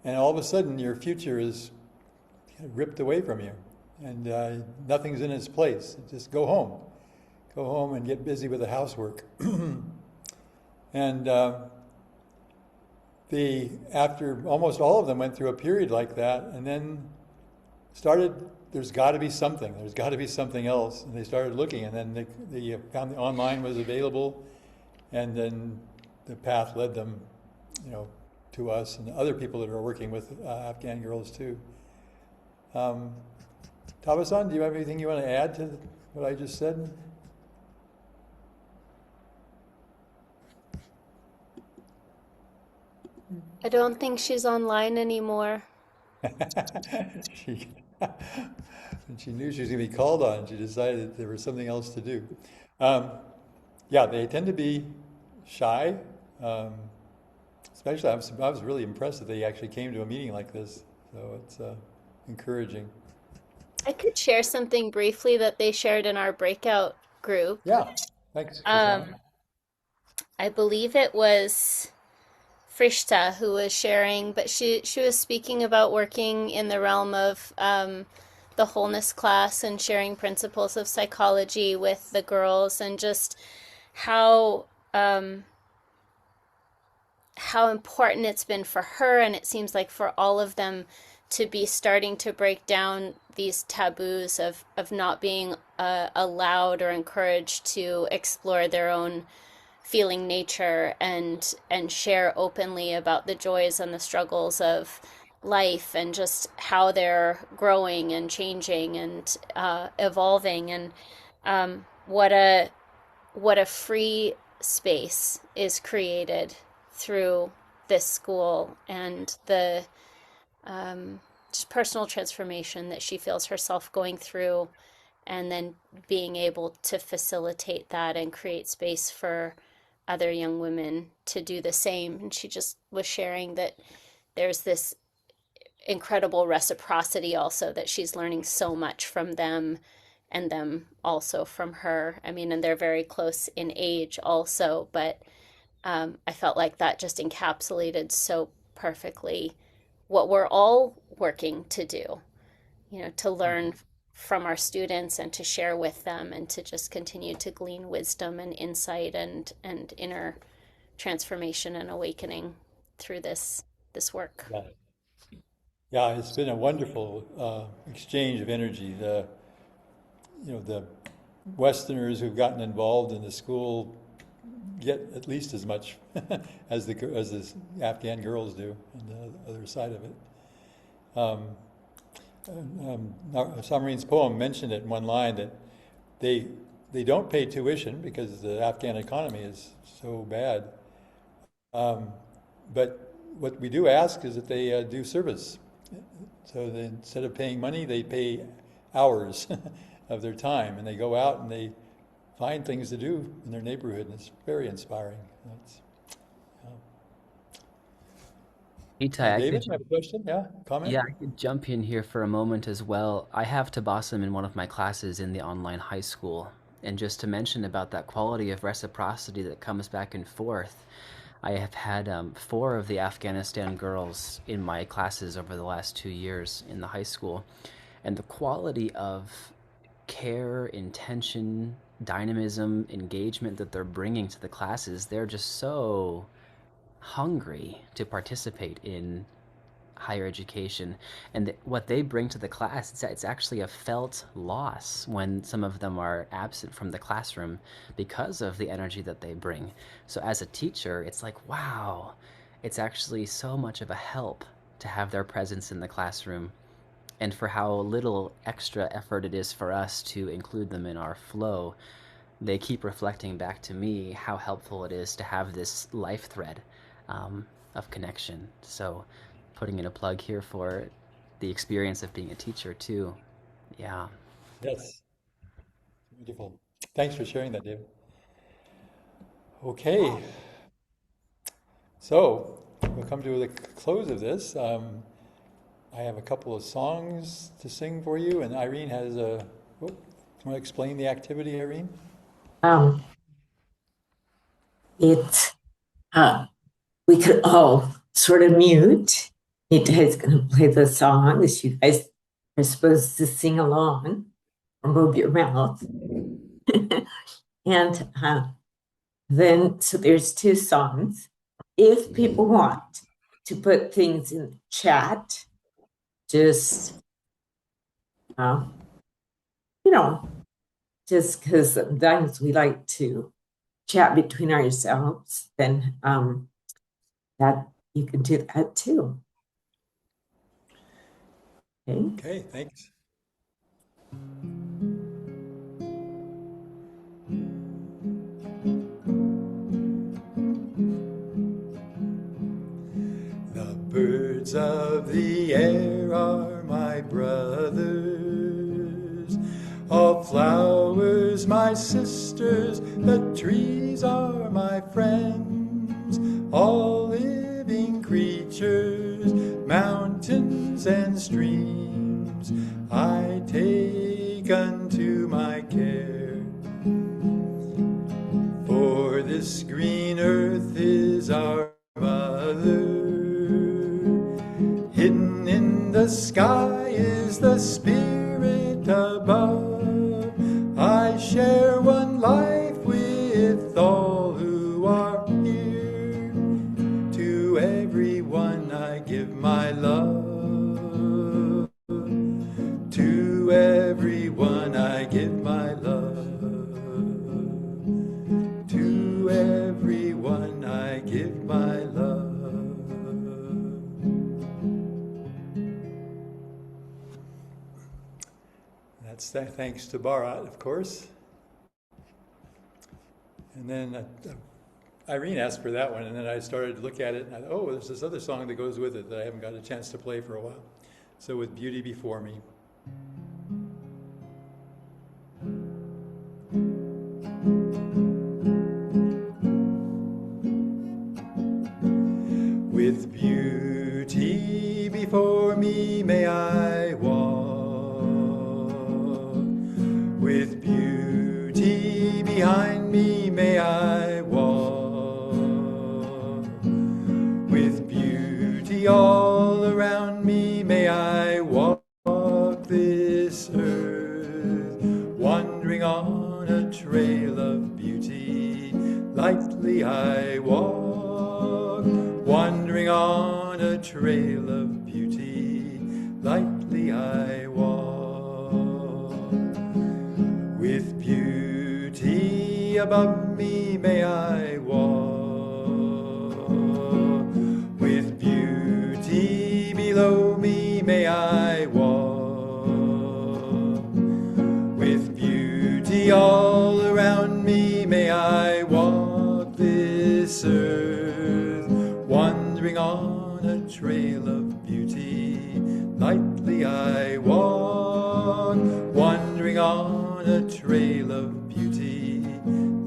And all of a sudden, your future is ripped away from you, and nothing's in its place. Just go home. Go home and get busy with the housework. And after almost all of them went through a period like that, and then there's got to be something. There's got to be something else. And they started looking, and then they found the online was available, and then the path led them, to us and other people that are working with Afghan girls too. Tabasan, do you have anything you want to add to what I just said? I don't think she's online anymore. When she knew she was going to be called on, she decided that there was something else to do. Yeah, they tend to be shy. Especially, I was really impressed that they actually came to a meeting like this. So it's encouraging. I could share something briefly that they shared in our breakout group. Yeah, thanks. I believe it was Frishta who was sharing, but she was speaking about working in the realm of the wholeness class and sharing principles of psychology with the girls, and just how important it's been for her, and it seems like for all of them, to be starting to break down these taboos of not being allowed or encouraged to explore their own feeling nature and share openly about the joys and the struggles of life, and just how they're growing and changing and evolving, and what a free space is created through this school, and the just personal transformation that she feels herself going through, and then being able to facilitate that and create space for other young women to do the same. And she just was sharing that there's this incredible reciprocity also, that she's learning so much from them and them also from her. I mean, and they're very close in age also, but I felt like that just encapsulated so perfectly what we're all working to do, you know, to learn from our students and to share with them and to just continue to glean wisdom and insight and inner transformation and awakening through this work. Yeah. Yeah, it's been a wonderful exchange of energy. The Westerners who've gotten involved in the school get at least as much as the Afghan girls do on the other side of it. Samarine's poem mentioned it in one line that they don't pay tuition because the Afghan economy is so bad. But what we do ask is that they do service. So instead of paying money, they pay hours of their time, and they go out and they find things to do in their neighborhood, and it's very inspiring. Nitai, David, you have a question? Yeah, comment? yeah, I could jump in here for a moment as well. I have Tabassum in one of my classes in the online high school. And just to mention about that quality of reciprocity that comes back and forth, I have had 4 of the Afghanistan girls in my classes over the last 2 years in the high school. And the quality of care, intention, dynamism, engagement that they're bringing to the classes, they're just so hungry to participate in higher education. And what they bring to the class, it's actually a felt loss when some of them are absent from the classroom because of the energy that they bring. So as a teacher, it's like, wow, it's actually so much of a help to have their presence in the classroom, and for how little extra effort it is for us to include them in our flow. They keep reflecting back to me how helpful it is to have this life thread of connection. So putting in a plug here for the experience of being a teacher too. Yeah. Yes. Beautiful. Thanks for sharing that, David. Okay. So we'll come to the close of this. I have a couple of songs to sing for you, and Irene has a. Oh, do you want to explain the activity, Irene? It's we could all sort of mute. Nitai's going to play the song that you guys are supposed to sing along or move your mouth. And then, so there's 2 songs. If people want to put things in the chat, just, just because sometimes we like to chat between ourselves, then that you can do that too. Okay, thanks. The birds of the air are my brothers, all flowers my sisters, the trees are my friends, all living creatures, mountains and streams, I take unto my care. For this green earth is our mother, hidden in the sky is the spirit above. I share one life with all who are here. To everyone I give my love. To everyone I give my love. To everyone I give my love. That's thanks to Bharat, of course. And then Irene asked for that one, and then I started to look at it, and I thought, oh, there's this other song that goes with it that I haven't got a chance to play for a while. So with Beauty Before Me. behind me may I walk, with beauty all around me may I walk this earth, wandering on a trail of beauty. Lightly I walk, wandering on a trail of beauty. Lightly I walk, with beauty above me may I walk, with beauty below me may I walk, with beauty all around me may I walk this earth, wandering on a trail of beauty. Lightly I walk, wandering on a trail of beauty.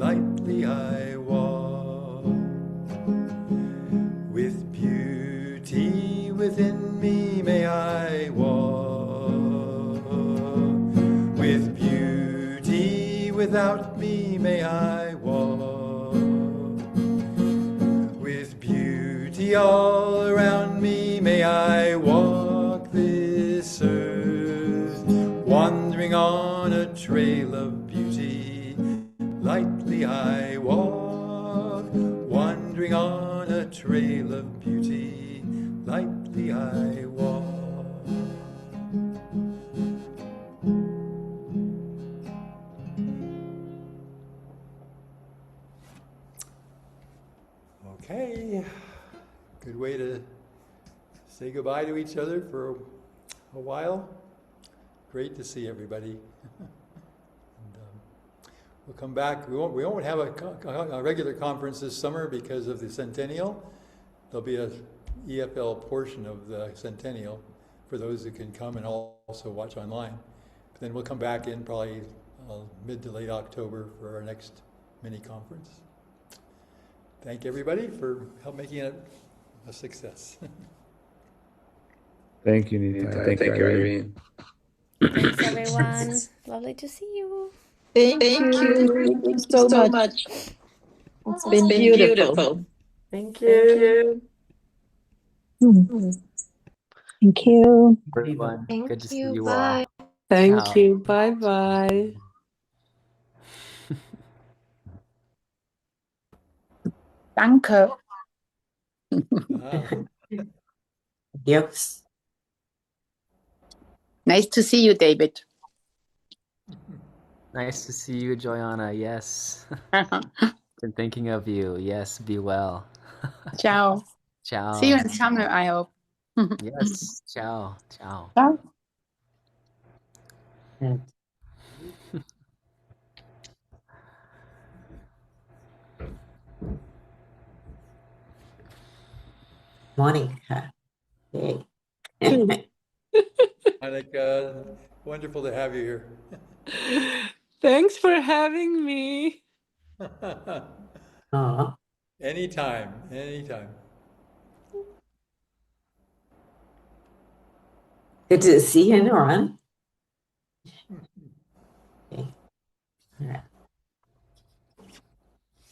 Lightly I walk, with beauty within me may I walk, with beauty without me may I walk, with beauty all around me may I walk this earth, wandering on a trail of beauty. Lightly I walk, wandering on a trail of beauty. Lightly I walk. Okay, good way to say goodbye to each other for a while. Great to see everybody. And, we'll come back. We won't have a regular conference this summer because of the centennial. There'll be a EFL portion of the centennial for those who can come and also watch online. But then we'll come back in probably mid to late October for our next mini conference. Thank everybody for making it a success. Thank you, Nitai. Thank you, Irene. Thanks, everyone. Lovely to see you. Thank Thank you. you. Thank you so much. It's been beautiful. Thank Thank you. you. Thank you. Everyone, Thank good to see you. you Bye. all. Thank Ciao. you. Bye bye. Danke. Yes. Nice to see you, David. Nice to see you, Joyanna. Yes. Been thinking of you. Yes, be well. Ciao. Ciao. See you in summer, I hope. Yes. Ciao. Ciao. Ciao. Monica. Hey. Monica, wonderful to have you here. Thanks for having me. Aw. Anytime, anytime. Good to see you, Noran. Okay. All right.